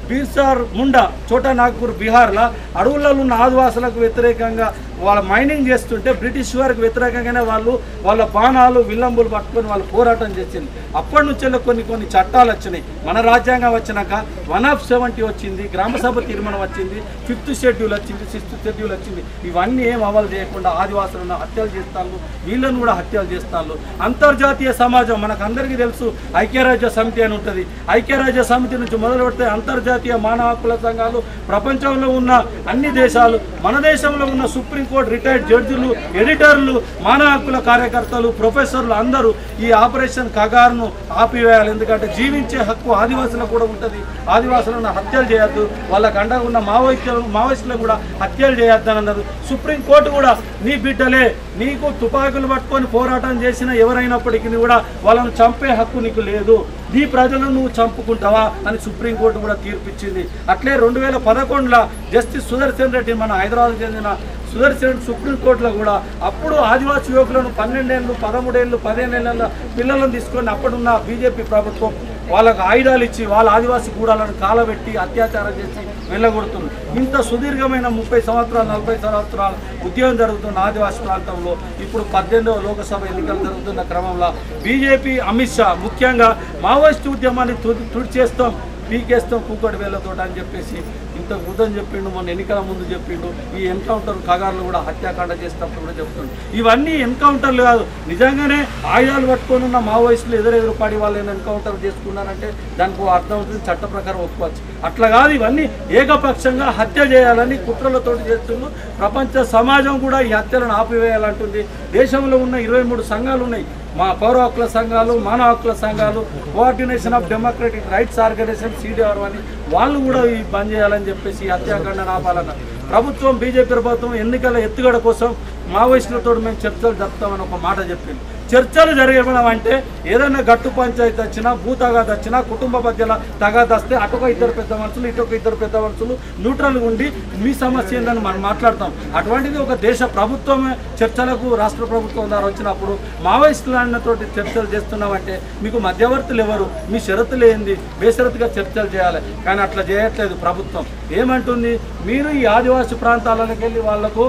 Speaker 1: బీర్సార్ ముండా, చోటా నాగ్పూర్, బీహార్లో అడవులలో ఉన్న ఆదివాసులకు వ్యతిరేకంగా వాళ్ళ మైనింగ్ చేస్తుంటే బ్రిటిష్ వారికి వ్యతిరేకంగానే వాళ్ళు వాళ్ళ బాణాలు, విల్లంబులు పట్టుకొని వాళ్ళు పోరాటం చేసింది. అప్పటి నుంచే కొన్ని చట్టాలు వచ్చినాయి. మన రాజ్యాంగం వచ్చినాక 1/70 వచ్చింది, గ్రామసభ తీర్మానం వచ్చింది, 5th షెడ్యూల్ వచ్చింది, 6th షెడ్యూల్ వచ్చింది. ఇవన్నీ ఏం అమలు చేయకుండా ఆదివాసులను హత్యలు చేస్తాను, వీళ్ళను కూడా హత్యలు చేస్తాను. అంతర్జాతీయ సమాజం మనకు అందరికీ తెలుసు, ఐక్యరాజ్య సమితి అని ఉంటుంది. ఐక్యరాజ్య సమితి నుంచి మొదలు పెడితే అంతర్జాతీయ మానవ హక్కుల సంఘాలు, ప్రపంచంలో ఉన్న అన్ని దేశాలు, మన దేశంలో ఉన్న సుప్రీంకోర్టు రిటైర్డ్ జడ్జిలు, ఎడిటర్లు, మానవ హక్కుల కార్యకర్తలు, ప్రొఫెసర్లు అందరూ ఈ ఆపరేషన్ కగార్ను ఆపివేయాలి. ఎందుకంటే జీవించే హక్కు ఆదివాసులకు కూడా ఉంటుంది. ఆదివాసులను హత్యలు చేయొద్దు, వాళ్ళకు అండగా ఉన్న మావోయిస్టులను కూడా హత్యలు చేయొద్దు అని అన్నారు. సుప్రీంకోర్టు కూడా నీ బిడ్డలే, నీకు తుపాకులు పట్టుకొని పోరాటం చేసిన ఎవరైనప్పటికీ కూడా వాళ్ళను చంపే హక్కు నీకు లేదు, నీ ప్రజలను నువ్వు చంపుకుంటావా అని సుప్రీంకోర్టు కూడా తీర్పిచ్చింది. అట్లే 2011లో జస్టిస్ సుదర్శన్ రెడ్డి, మన హైదరాబాద్ చెందిన సుదర్శన్ సుప్రీంకోర్టులో కూడా అప్పుడు ఆదివాసీ యువకులను 12 ఏళ్ళు 13 ఏళ్ళు 15 ఏళ్ళ పిల్లలను తీసుకొని అప్పుడున్న బీజేపీ ప్రభుత్వం వాళ్ళకు ఆయుధాలు ఇచ్చి వాళ్ళ ఆదివాసీ గూడాలను కాలబెట్టి అత్యాచారం చేసి వెళ్ళగొడుతుంది. ఇంత సుదీర్ఘమైన 30 సంవత్సరాలు 40 సంవత్సరాల ఉద్యమం జరుగుతున్న ఆదివాసీ ప్రాంతంలో ఇప్పుడు 18వ లోకసభ ఎన్నికలు జరుగుతున్న క్రమంలో బీజేపీ అమిత్ షా ముఖ్యంగా మావోయిస్టు ఉద్యమాన్ని తుడిచేస్తాం పీకేస్తాం కూకటి వేళ్లతో అని చెప్పేసి ఇంత ఉదయం చెప్పిండు, మొన్న ఎన్నికల ముందు చెప్పిండు. ఈ ఎన్కౌంటర్ కగారులు కూడా హత్యాకాండ చేసినప్పుడు కూడా చెప్తుండు. ఇవన్నీ ఎన్కౌంటర్లు కాదు, నిజంగానే ఆయుధాలు పట్టుకొని ఉన్న మావోయిస్టులు ఎదురెదురు పడి వాళ్ళని ఎన్కౌంటర్ చేసుకున్నారంటే దానికి అర్థం అవుతుంది, చట్ట ప్రకారం ఒప్పుకోవచ్చు. అట్లా కాదు, ఇవన్నీ ఏకపక్షంగా హత్య చేయాలని కుట్రలతో చేస్తున్నారు. ప్రపంచ సమాజం కూడా ఈ హత్యలను ఆపివేయాలంటుంది. దేశంలో ఉన్న 23 సంఘాలు ఉన్నాయి, మా పౌర హక్కుల సంఘాలు, మానవ హక్కుల సంఘాలు, coordination of democratic rights organisation CDR అని వాళ్ళు కూడా ఈ బంద్ చేయాలని చెప్పేసి హత్యాకాండను ఆపాలన్నారు. ప్రభుత్వం బీజేపీ ప్రభుత్వం ఎన్నికల ఎత్తుగడ కోసం మావోయిస్టులతో మేము చర్చలు జరుపుతామని ఒక మాట చెప్పింది. చర్చలు జరగడం అంటే ఏదైనా గట్టు పంచాయతీ వచ్చినా భూతగాది వచ్చినా కుటుంబ మధ్యలో తగాదు వస్తే అటొక 2 పెద్ద మనుషులు ఇటొక 2 పెద్ద మనుషులు న్యూట్రల్గా ఉండి మీ సమస్య ఏందని మనం మాట్లాడతాం. అటువంటిది ఒక దేశ ప్రభుత్వమే చర్చలకు రాష్ట్ర ప్రభుత్వం ద్వారా వచ్చినప్పుడు మావోయిస్టులతోటి చర్చలు చేస్తున్నామంటే మీకు మధ్యవర్తులు ఎవరు, మీ షరతులు ఏంది, బేషరతుగా చర్చలు చేయాలి. కానీ అట్లా చేయట్లేదు ప్రభుత్వం. ఏమంటుంది, మీరు ఈ ఆదివాసీ ప్రాంతాలకు వెళ్ళి వాళ్లకు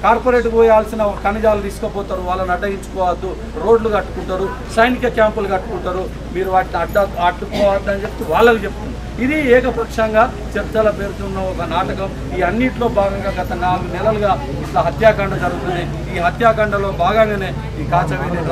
Speaker 1: కార్పొరేట్ పోయాల్సిన ఖనిజాలు తీసుకుపోతారు, వాళ్ళని అడ్డగించుకోవద్దు, రోడ్లు కట్టుకుంటారు, సైనిక క్యాంపులు కట్టుకుంటారు, మీరు వాటిని అడ్డుకోవద్దు అని చెప్తూ వాళ్ళకి చెప్తున్నారు. ఇది ఏకపక్షంగా చర్చల పేరుతున్న ఒక నాటకం. ఈ అన్నింటిలో భాగంగా గత 4 నెలలుగా ఇట్లా హత్యాకాండ జరుగుతుంది. ఈ హత్యాకాండలో భాగంగానే ఈ కాచవేని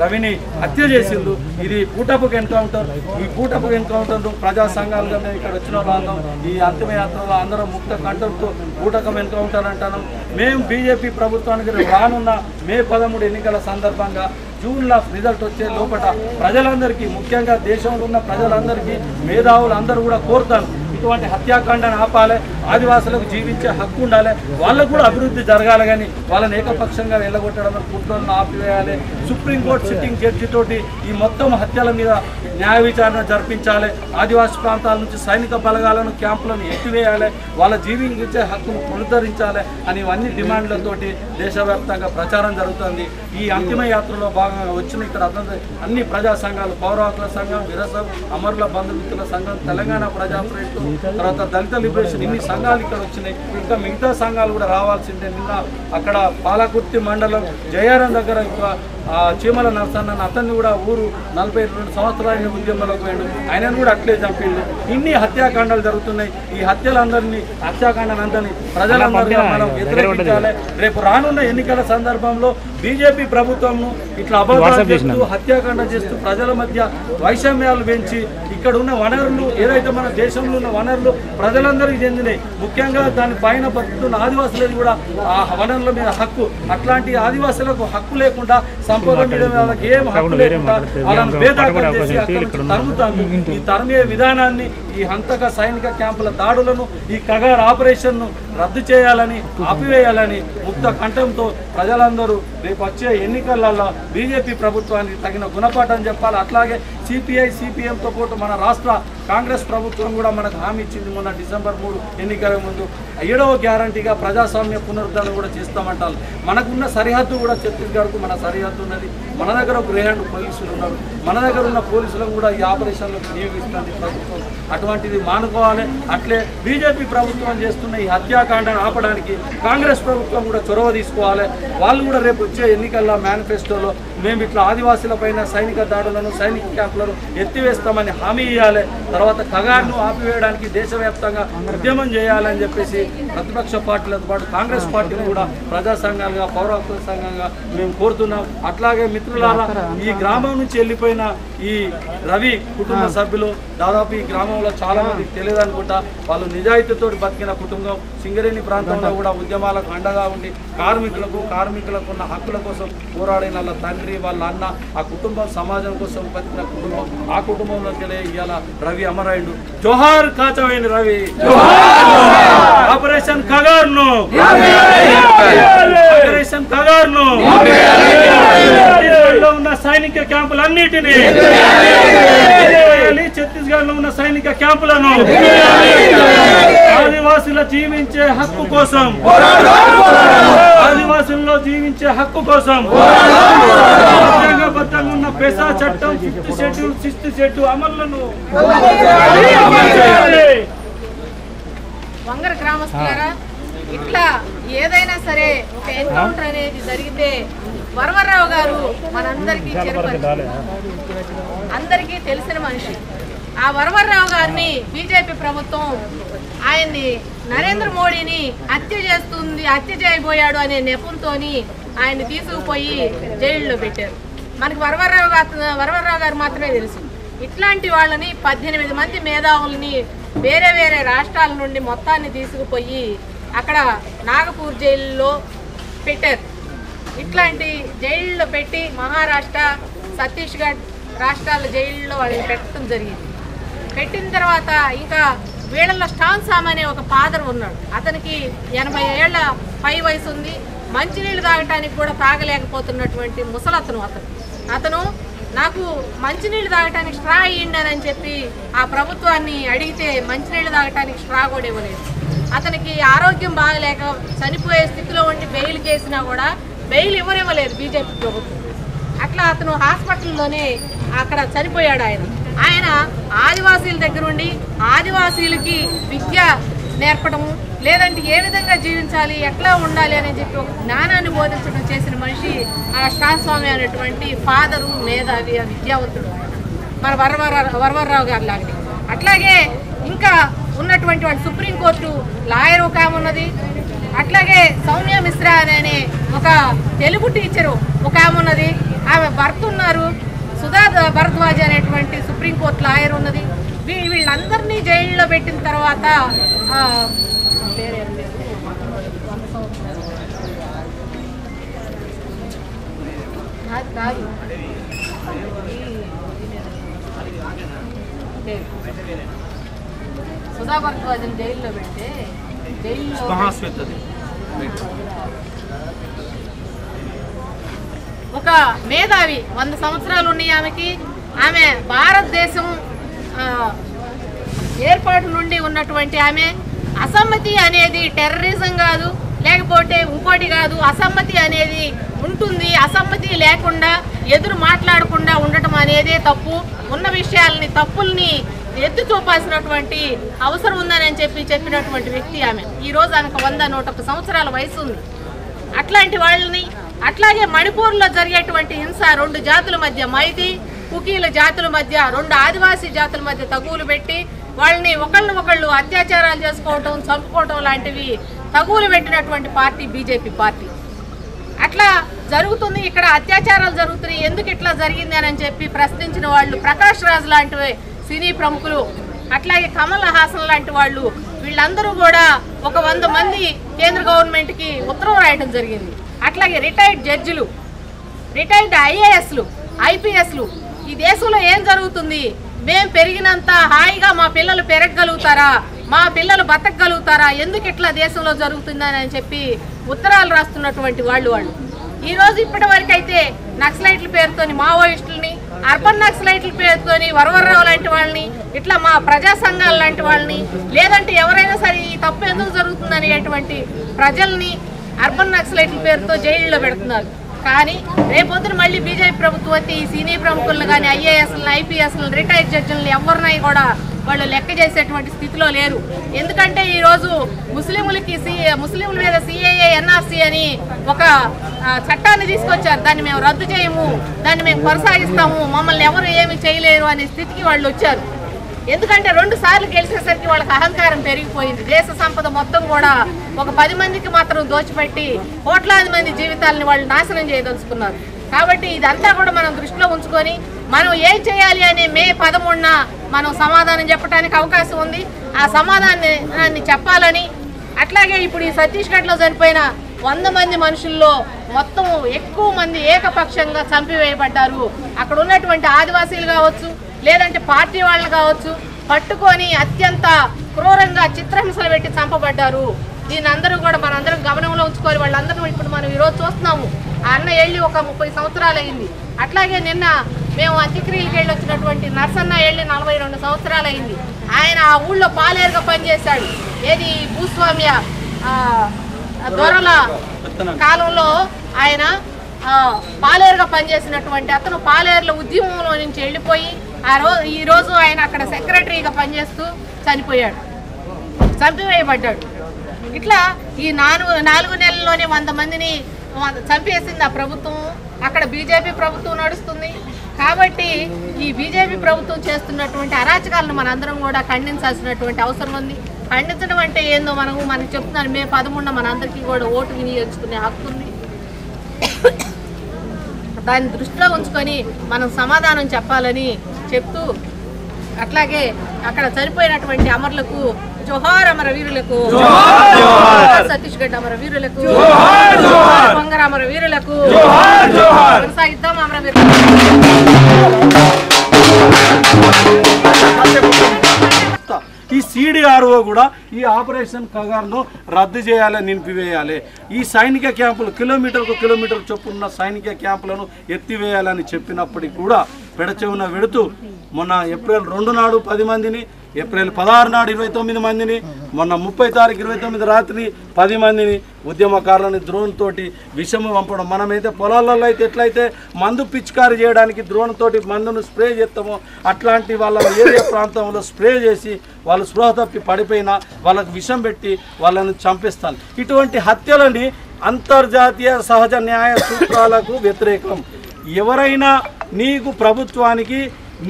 Speaker 1: రవిని హత్య చేసిండు. ఇది పూటపుకు ఎన్కౌంటర్. ఈ పూటపుకు ఎన్కౌంటర్ ప్రజా సంఘాలుగా మేము ఇక్కడ వచ్చిన వాళ్ళం. ఈ అంతిమయాత్రలో అందరం ముక్త కంఠంతో పూటకం ఎన్కౌంటర్ అంటాను. మేము బీజేపీ ప్రభుత్వానికి రానున్న మే 13 ఎన్నికల సందర్భంగా జూన్లో రిజల్ట్ వచ్చే లోపల ప్రజలందరికీ, ముఖ్యంగా దేశంలో ఉన్న ప్రజలందరికీ, మేధావులు అందరూ కూడా కోరుతాను, ఇటువంటి హత్యాకాండను ఆపాలి, ఆదివాసులకు జీవించే హక్కు ఉండాలి, వాళ్ళకు కూడా అభివృద్ధి జరగాలి. కానీ వాళ్ళని ఏకపక్షంగా వెళ్ళగొట్టడం, కుట్రలను ఆపివేయాలి. సుప్రీంకోర్టు సిట్టింగ్ జడ్జి తోటి ఈ మొత్తం హత్యల మీద న్యాయ విచారణ జరిపించాలి. ఆదివాసీ ప్రాంతాల నుంచి సైనిక బలగాలను క్యాంపులను ఎత్తివేయాలి, వాళ్ళ జీవించే హక్కును పునరుద్ధరించాలి అని ఇవన్నీ డిమాండ్లతోటి దేశవ్యాప్తంగా ప్రచారం జరుగుతుంది. ఈ అంతిమ యాత్రలో భాగంగా వచ్చిన ఇక్కడ అన్ని ప్రజా సంఘాలు, పౌర హక్కుల సంఘం, విరసం, అమరుల బంధుమిత్రుల సంఘం, తెలంగాణ ప్రజా ఫ్రంట్, తర్వాత దళిత లిబరేషన్, ఇన్ని సంఘాలు ఇక్కడ వచ్చినాయి. ఇంకా మిగతా సంఘాలు కూడా రావాల్సిందే. నిన్న అక్కడ పాలకుర్తి మండలం జయారం దగ్గర చీమల నరసన్న అతన్ని కూడా ఊరు 42 సంవత్సరాల ఉద్యమంలోకి పోయాడు, ఆయనను కూడా అట్లే చంపిండు. ఇన్ని హత్యాకాండాలు జరుగుతున్నాయి. ఈ హత్యలందరినీ, హత్యాకాండాలందరినీ ప్రజలందరినీ మనం వ్యతిరేకించాలి. రేపు రానున్న ఎన్నికల సందర్భంలో బీజేపీ ప్రభుత్వంను ఇట్లా అబద్ధాలు చేస్తూ, హత్యాకాండ చేస్తూ, ప్రజల మధ్య వైషమ్యాలు పెంచి ఇక్కడ ఉన్న వనరులు, ఏదైతే మన దేశంలో ఉన్న వనరులు ప్రజలందరికీ చెందినాయి, ముఖ్యంగా దాని పైన బతుకుతున్న ఆదివాసులకు కూడా ఆ వనరుల మీద హక్కు, అట్లాంటి ఆదివాసులకు హక్కు లేకుండా, సంపద మీద వాళ్ళకి ఏం హక్కు లేకుండా వాళ్ళని భేదాకం చేసి అక్కడి నుంచి తరుముతాను. ఈ తరిమే విధానాన్ని, ఈ హంతక సైనిక క్యాంపుల దాడులను, ఈ కగార్ ఆపరేషన్ను రద్దు చేయాలని, ఆపివేయాలని ముక్త కంఠంతో ప్రజలందరూ రేపు వచ్చే ఎన్నికలలో బీజేపీ ప్రభుత్వానికి తగిన గుణపాఠం చెప్పాలి. అట్లాగే సిపిఐ సిపిఎంతో పాటు మన రాష్ట్ర కాంగ్రెస్ ప్రభుత్వం కూడా మనకు హామీ ఇచ్చింది. మొన్న డిసెంబర్ 3 ఎన్నికల ముందు 7వ గ్యారంటీగా ప్రజాస్వామ్య పునరుద్ధరణ కూడా చేస్తామంటారు. మనకున్న సరిహద్దు కూడా ఛత్తీస్గఢ్కు మన సరిహద్దు ఉన్నది. మన దగ్గర గ్రేహండ్ పోలీసులు ఉన్నారు. మన దగ్గర ఉన్న పోలీసులను కూడా ఈ ఆపరేషన్లకు నియోగిస్తుంది ప్రభుత్వం. అటువంటిది మానుకోవాలి. అట్లే బీజేపీ ప్రభుత్వం చేస్తున్న ఈ హత్యాకాండను ఆపడానికి కాంగ్రెస్ ప్రభుత్వం కూడా చొరవ తీసుకోవాలి. వాళ్ళు కూడా రేపు వచ్చే ఎన్నికల్లో మేనిఫెస్టోలో మేము ఇట్లా ఆదివాసీల పైన సైనిక దాడులను, సైనిక క్యాంపులను ఎత్తివేస్తామని హామీ ఇవ్వాలి. తర్వాత కగార్ను ఆపివేయడానికి దేశవ్యాప్తంగా ఉద్యమం చేయాలని చెప్పేసి ప్రతిపక్ష పార్టీలతో పాటు కాంగ్రెస్ పార్టీని కూడా ప్రజా సంఘాలుగా, పౌర హక్కుల సంఘంగా మేము కోరుతున్నాం. అట్లాగే మిత్రులారా, ఈ గ్రామం నుంచి వెళ్ళిపోయిన ఈ రవి కుటుంబ సభ్యులు దాదాపు ఈ గ్రామంలో చాలా మందికి తెలియదు అనుకుంటా. వాళ్ళు నిజాయితీతో బతికిన కుటుంబం. సింగరేణి ప్రాంతంలో కూడా ఉద్యమాలకు అండగా ఉండి కార్మికులకు ఉన్న హక్కుల కోసం పోరాడిన వాళ్ళ తండ్రి, వాళ్ళ అన్న, ఆ కుటుంబం సమాజం కోసం బతికిన కుటుంబం. ఆ కుటుంబంలోకి ఇవాళ రవి అమరాయుడు. జోహార్ కాచవేని రవి. ఆపరేషన్ కగార్ను, ఆపరేషన్ కగార్ను, ఛత్తీస్గఢ్లో ఉన్న సైనిక క్యాంపులన్నిటినీ, ఛత్తీస్గఢ్లో ఉన్న సైనిక క్యాంపులను ఆదివాసుల జీవించే హక్కు కోసం, ఆదివాసుల్లో జీవించే హక్కు కోసం రాజ్యాంగబద్ధంగా ఉన్న పెసా చట్టం 5th షెడ్యూల్ 6th షెడ్యూల్ అమలును
Speaker 2: వంగర గ్రామస్తులారా, ఇట్లా ఏదైనా సరే ఒక ఎన్కౌంటర్ అనేది జరిగితే వరవరరావు గారు మనందరికీ చిరపరిచితుడు, అందరికీ తెలిసిన మనిషి. ఆ వరవరరావు గారిని బీజేపీ ప్రభుత్వం ఆయన్ని నరేంద్ర మోడీని హత్య చేయబోయాడు అనే నెపంతో ఆయన్ని తీసుకుపోయి జైల్లో పెట్టారు. మనకి వరవరరావు గారు మాత్రమే తెలుసు. ఇట్లాంటి వాళ్ళని 18 మంది మేధావుల్ని వేరే వేరే రాష్ట్రాల నుండి మొత్తాన్ని తీసుకుపోయి అక్కడ నాగపూర్ జైల్లో పెట్టారు. ఇట్లాంటి జైల్లో పెట్టి మహారాష్ట్ర, ఛత్తీస్గఢ్ రాష్ట్రాల జైల్లో వాళ్ళని పెట్టడం జరిగింది. పెట్టిన తర్వాత ఇంకా వీళ్ళల్లో స్టాన్ సామ్ అనే ఒక ఫాదర్ ఉన్నాడు. అతనికి 80 ఏళ్ల పై వయసు ఉంది. మంచినీళ్ళు తాగటానికి కూడా తాగలేకపోతున్నటువంటి ముసలతను అతను నాకు మంచినీళ్ళు తాగటానికి స్ట్రా ఇయ్యండి అని చెప్పి ఆ ప్రభుత్వాన్ని అడిగితే మంచినీళ్ళు తాగటానికి స్ట్రా కూడా ఇవ్వలేదు. అతనికి ఆరోగ్యం బాగలేక చనిపోయే స్థితిలో ఉండి బెయిల్ కేసినా కూడా బెయిల్ ఇవ్వలేదు బీజేపీ ప్రభుత్వం. అట్లా అతను హాస్పిటల్లోనే అక్కడ చనిపోయాడు. ఆయన ఆదివాసీల దగ్గర ఉండి ఆదివాసీలకి విద్య నేర్పడము, లేదంటే ఏ విధంగా జీవించాలి, ఎట్లా ఉండాలి అని చెప్పి ఒక జ్ఞానాన్ని బోధించడం చేసిన మనిషి ఆ స్టాన్ స్వామి అనేటువంటి ఫాదరు, మేధావి, విద్యావంతుడు మన వరవరరావు గారు లాంటి. అట్లాగే ఇంకా ఉన్నటువంటి వాళ్ళు సుప్రీంకోర్టు లాయర్ ఒక ఆమె ఉన్నది. అట్లాగే సౌమ్య మిశ్రా అనే ఒక తెలుగు టీచరు ఒక ఆమె ఉన్నది. ఆమె భర్త ఉన్నారు, సుధా భరద్వాజ్ అనేటువంటి సుప్రీంకోర్టు లాయర్ ఉన్నది. వీళ్ళందరినీ జైల్లో పెట్టిన తర్వాత కాదు సుధా భరద్వాజ్ని జైల్లో పెడితే జైల్లో ఒక మేధావి 100 సంవత్సరాలు ఉన్నాయి ఆమెకి. ఆమె భారతదేశం ఏర్పాటు నుండి ఉన్నటువంటి ఆమె అసమ్మతి అనేది టెర్రరిజం కాదు, లేకపోతే ఇంకోటి కాదు. అసమ్మతి అనేది ఉంటుంది. అసమ్మతి లేకుండా ఎదురు మాట్లాడకుండా ఉండటం అనేది తప్పు. ఉన్న విషయాలని తప్పుల్ని ఎత్తి చూపాల్సినటువంటి అవసరం ఉందని చెప్పినటువంటి వ్యక్తి ఆమె. ఈరోజు ఆమెకు 101 సంవత్సరాల వయసు ఉంది. అట్లాంటి వాళ్ళని అట్లాగే మణిపూర్లో జరిగేటువంటి హింస 2 జాతుల మధ్య, మైతి కుకీల జాతుల మధ్య, 2 ఆదివాసీ జాతుల మధ్య తగువులు పెట్టి వాళ్ళని ఒకళ్ళు అత్యాచారాలు చేసుకోవటం, చంపుకోవటం లాంటివి తగువులు పెట్టినటువంటి పార్టీ బీజేపీ పార్టీ. అట్లా జరుగుతుంది. ఇక్కడ అత్యాచారాలు జరుగుతున్నాయి, ఎందుకు ఇట్లా జరిగింది అని చెప్పి ప్రశ్నించిన వాళ్ళు ప్రకాష్ రాజ్ లాంటి సినీ ప్రముఖులు, అట్లాగే కమల్ హాసన్ లాంటి వాళ్ళు, వీళ్ళందరూ కూడా ఒక 100 మంది కేంద్ర గవర్నమెంట్కి ఉత్తరం రాయడం జరిగింది. అట్లాగే రిటైర్డ్ జడ్జిలు, రిటైర్డ్ ఐఏఎస్లు, ఐపీఎస్లు, ఈ దేశంలో ఏం జరుగుతుంది, మేము పెరిగినంత హాయిగా మా పిల్లలు పెరగగలుగుతారా, మా పిల్లలు బతకగలుగుతారా, ఎందుకు ఇట్లా దేశంలో జరుగుతుందని చెప్పి ఉత్తరాలు రాస్తున్నటువంటి వాళ్ళు. ఈరోజు ఇప్పటి వరకు అయితే నక్సలైట్ల పేరుతోని మావోయిస్టులని, అర్బన్ నక్సలైట్ల పేరుతోని వరవరరావు లాంటి వాళ్ళని, ఇట్లా మా ప్రజా సంఘాల లాంటి వాళ్ళని, లేదంటే ఎవరైనా సరే ఈ తప్పు ఎందుకు జరుగుతుంది అనేటువంటి ప్రజల్ని అర్బన్ నక్సలైట్ల పేరుతో జైల్లో పెడుతున్నారు. కానీ రేపొద్దున మళ్ళీ బీజేపీ ప్రభుత్వం వచ్చి ఈ సీనీ ప్రముఖులను కానీ ఐఏఎస్లను, ఐపీఎస్లను, రిటైర్డ్ జడ్జిలను ఎవరినై కూడా వాళ్ళు లెక్క చేసేటువంటి స్థితిలో లేరు. ఎందుకంటే ఈరోజు ముస్లింల మీద సిఏఏ ఎన్ఆర్సీ అని ఒక చట్టాన్ని తీసుకొచ్చారు. దాన్ని మేము రద్దు చేయము, దాన్ని మేము కొనసాగిస్తాము, మమ్మల్ని ఎవరు ఏమి చేయలేరు అనే స్థితికి వాళ్ళు వచ్చారు. ఎందుకంటే 2 సార్లు గెలిచేసరికి వాళ్ళకి అహంకారం పెరిగిపోయింది. దేశ సంపద మొత్తం కూడా ఒక 10 మందికి మాత్రం దోచిపెట్టి కోట్లాది మంది జీవితాలని వాళ్ళు నాశనం చేయదలుచుకున్నారు. కాబట్టి ఇదంతా కూడా మనం దృష్టిలో ఉంచుకొని మనం ఏం చేయాలి అని మే 13న మనం సమాధానం చెప్పడానికి అవకాశం ఉంది. ఆ సమాధానాన్ని చెప్పాలని, అట్లాగే ఇప్పుడు ఈ ఛత్తీస్గఢ్లో చనిపోయిన 100 మంది మనుషుల్లో మొత్తం ఎక్కువ మంది ఏకపక్షంగా చంపివేయబడ్డారు. అక్కడ ఉన్నటువంటి ఆదివాసీలు కావచ్చు, లేదంటే పార్టీ వాళ్ళు కావచ్చు, పట్టుకొని అత్యంత క్రూరంగా చిత్రహింసలు పెట్టి చంపబడ్డారు. దీని అందరూ కూడా మనందరం గమనంలో ఉంచుకోవాలి. వాళ్ళందరూ ఇప్పుడు మనం ఈరోజు చూస్తున్నాము. ఆ అన్న వెళ్ళి ఒక 30 సంవత్సరాలు అయింది. అట్లాగే నిన్న మేము అంత్యక్రియలకు వెళ్ళి వచ్చినటువంటి నర్సన్న వెళ్ళి 42 సంవత్సరాలు అయింది. ఆయన ఆ ఊళ్ళో పాలేరుగా పనిచేశాడు. ఏది భూస్వామ్య దొరల కాలంలో ఆయన పాలేరుగా పనిచేసినటువంటి అతను పాలేరుల ఉద్యమంలో నుంచి వెళ్ళిపోయి ఈ రోజు ఆయన అక్కడ సెక్రటరీగా పనిచేస్తూ చనిపోయాడు, చంపివేయబడ్డాడు. ఇట్లా ఈ 4 నెలల్లోనే 100 మందిని చంపేసింది ఆ ప్రభుత్వం. అక్కడ బీజేపీ ప్రభుత్వం నడుస్తుంది. కాబట్టి ఈ బీజేపీ ప్రభుత్వం చేస్తున్నటువంటి అరాచకాలను మనందరం కూడా ఖండించాల్సినటువంటి అవసరం ఉంది. ఖండించడం అంటే ఏందో మనకు చెప్తున్నాను. మే 13 మనందరికీ కూడా ఓటు వినియోగించుకునే హక్కు ఉంది. దాన్ని దృష్టిలో ఉంచుకొని మనం సమాధానం చెప్పాలని చెప్తూ, అట్లాగే అక్కడ చనిపోయినటువంటి అమరులకు జోహార్, అమర వీరులకు సతీష్ గఢ్ అమర వీరులకు, బంగారు అమర వీరులకు కొనసాగిద్దాం. అమర వీరులకు
Speaker 1: ఈ సిడిఆర్ఓ కూడా ఈ ఆపరేషన్ కగార్ను రద్దు చేయాలి, నిలిపివేయాలి. ఈ సైనిక క్యాంపులు కిలోమీటర్ చొప్పున సైనిక క్యాంపులను ఎత్తివేయాలని చెప్పినప్పటికీ కూడా పెడచెవున వెడుతూ మొన్న ఏప్రిల్ 2 నాడు 10 మందిని, ఏప్రిల్ 16 నాడు 29 మందిని, మొన్న 30 తారీఖు 29 రాత్రి 10 మందిని ఉద్యమకారులని డ్రోన్ తోటి విషము పంపడం. మనమైతే పొలాలలో అయితే ఎట్లయితే మందు పిచికారీ చేయడానికి డ్రోన్ తోటి మందును స్ప్రే చేస్తామో అట్లాంటి వాళ్ళ ఏరియా ప్రాంతంలో స్ప్రే చేసి వాళ్ళు స్పృహ తప్పి పడిపోయినా వాళ్ళకు విషం పెట్టి వాళ్ళను చంపిస్తాను. ఇటువంటి హత్యలని అంతర్జాతీయ సహజ న్యాయ సూత్రాలకు వ్యతిరేకం. ఎవరైనా నీకు ప్రభుత్వానికి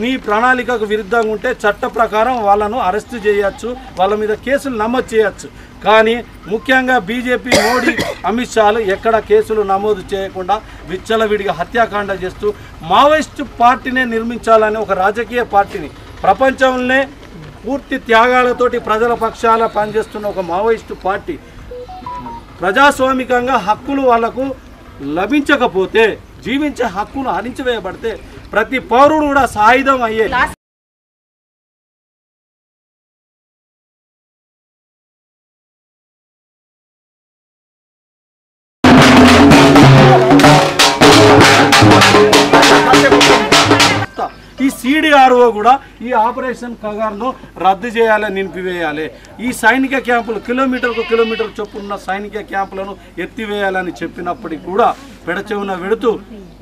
Speaker 1: నీ ప్రణాళికకు విరుద్ధంగా ఉంటే చట్ట ప్రకారం వాళ్ళను అరెస్టు చేయొచ్చు, వాళ్ళ మీద కేసులు నమోదు చేయొచ్చు. కానీ ముఖ్యంగా బీజేపీ, మోడీ, అమిత్ షాలు ఎక్కడ కేసులు నమోదు చేయకుండా విచ్చలవిడిగా హత్యాకాండ చేస్తూ మావోయిస్టు పార్టీనే నిర్మించాలని ఒక రాజకీయ పార్టీని, ప్రపంచంలోనే పూర్తి త్యాగాలతోటి ప్రజల పక్షాల పనిచేస్తున్న ఒక మావోయిస్టు పార్టీ ప్రజాస్వామికంగా హక్కులు వాళ్లకు లభించకపోతే, జీవించే హక్కులు హరించివేయబడితే ప్రతి పౌరుడు కూడా సాయుధం అయ్యే ఈ సిడిఆర్ఓ కూడా ఈ ఆపరేషన్ కగార్ను రద్దు చేయాలి, నిలిపివేయాలి. ఈ సైనిక క్యాంపులు కిలోమీటర్ చొప్పున సైనిక క్యాంపులను ఎత్తివేయాలని చెప్పినప్పటికీ కూడా పెడచెవున వెడుతూ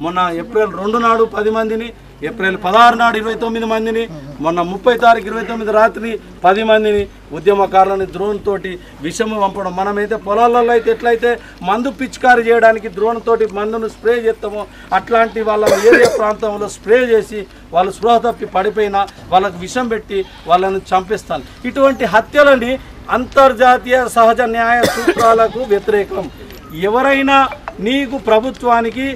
Speaker 1: మొన్న ఏప్రిల్ 2 నాడు 10 మందిని, ఏప్రిల్ 16 నాడు 29 మందిని, మొన్న 30 తారీఖు 29 రాత్రి 10 మందిని ఉద్యమకారులని డ్రోన్ తోటి విషము పంపడం. మనమైతే పొలాలలో అయితే ఎట్లయితే మందు పిచికారీ చేయడానికి డ్రోన్ తోటి మందును స్ప్రే చేస్తామో అట్లాంటి వాళ్ళ ఏరియా ప్రాంతంలో స్ప్రే చేసి వాళ్ళు స్పృహ తప్పి పడిపోయినా వాళ్ళకు విషం పెట్టి వాళ్ళను చంపిస్తాను. ఇటువంటి హత్యలని అంతర్జాతీయ సహజ న్యాయ సూత్రాలకు వ్యతిరేకం. ఎవరైనా నీకు ప్రభుత్వానికి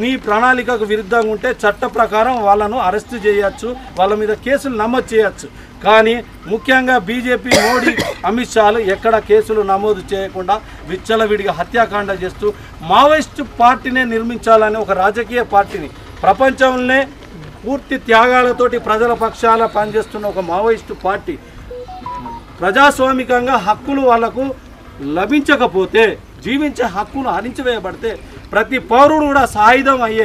Speaker 1: నీ ప్రణాళికకు విరుద్ధంగా ఉంటే చట్ట ప్రకారం వాళ్ళను అరెస్టు చేయొచ్చు, వాళ్ళ మీద కేసులు నమోదు చేయొచ్చు. కానీ ముఖ్యంగా బీజేపీ, మోడీ, అమిత్ షాలు ఎక్కడ కేసులు నమోదు చేయకుండా విచ్చలవిడిగా హత్యాకాండ చేస్తూ మావోయిస్టు పార్టీనే నిర్మించాలని ఒక రాజకీయ పార్టీని, ప్రపంచంలోనే పూర్తి త్యాగాలతోటి ప్రజల పక్షాల పనిచేస్తున్న ఒక మావోయిస్టు పార్టీ ప్రజాస్వామికంగా హక్కులు వాళ్లకు లభించకపోతే, జీవించే హక్కులు హరించివేయబడితే ప్రతి పౌరుడు కూడా సాయుధం అయ్యే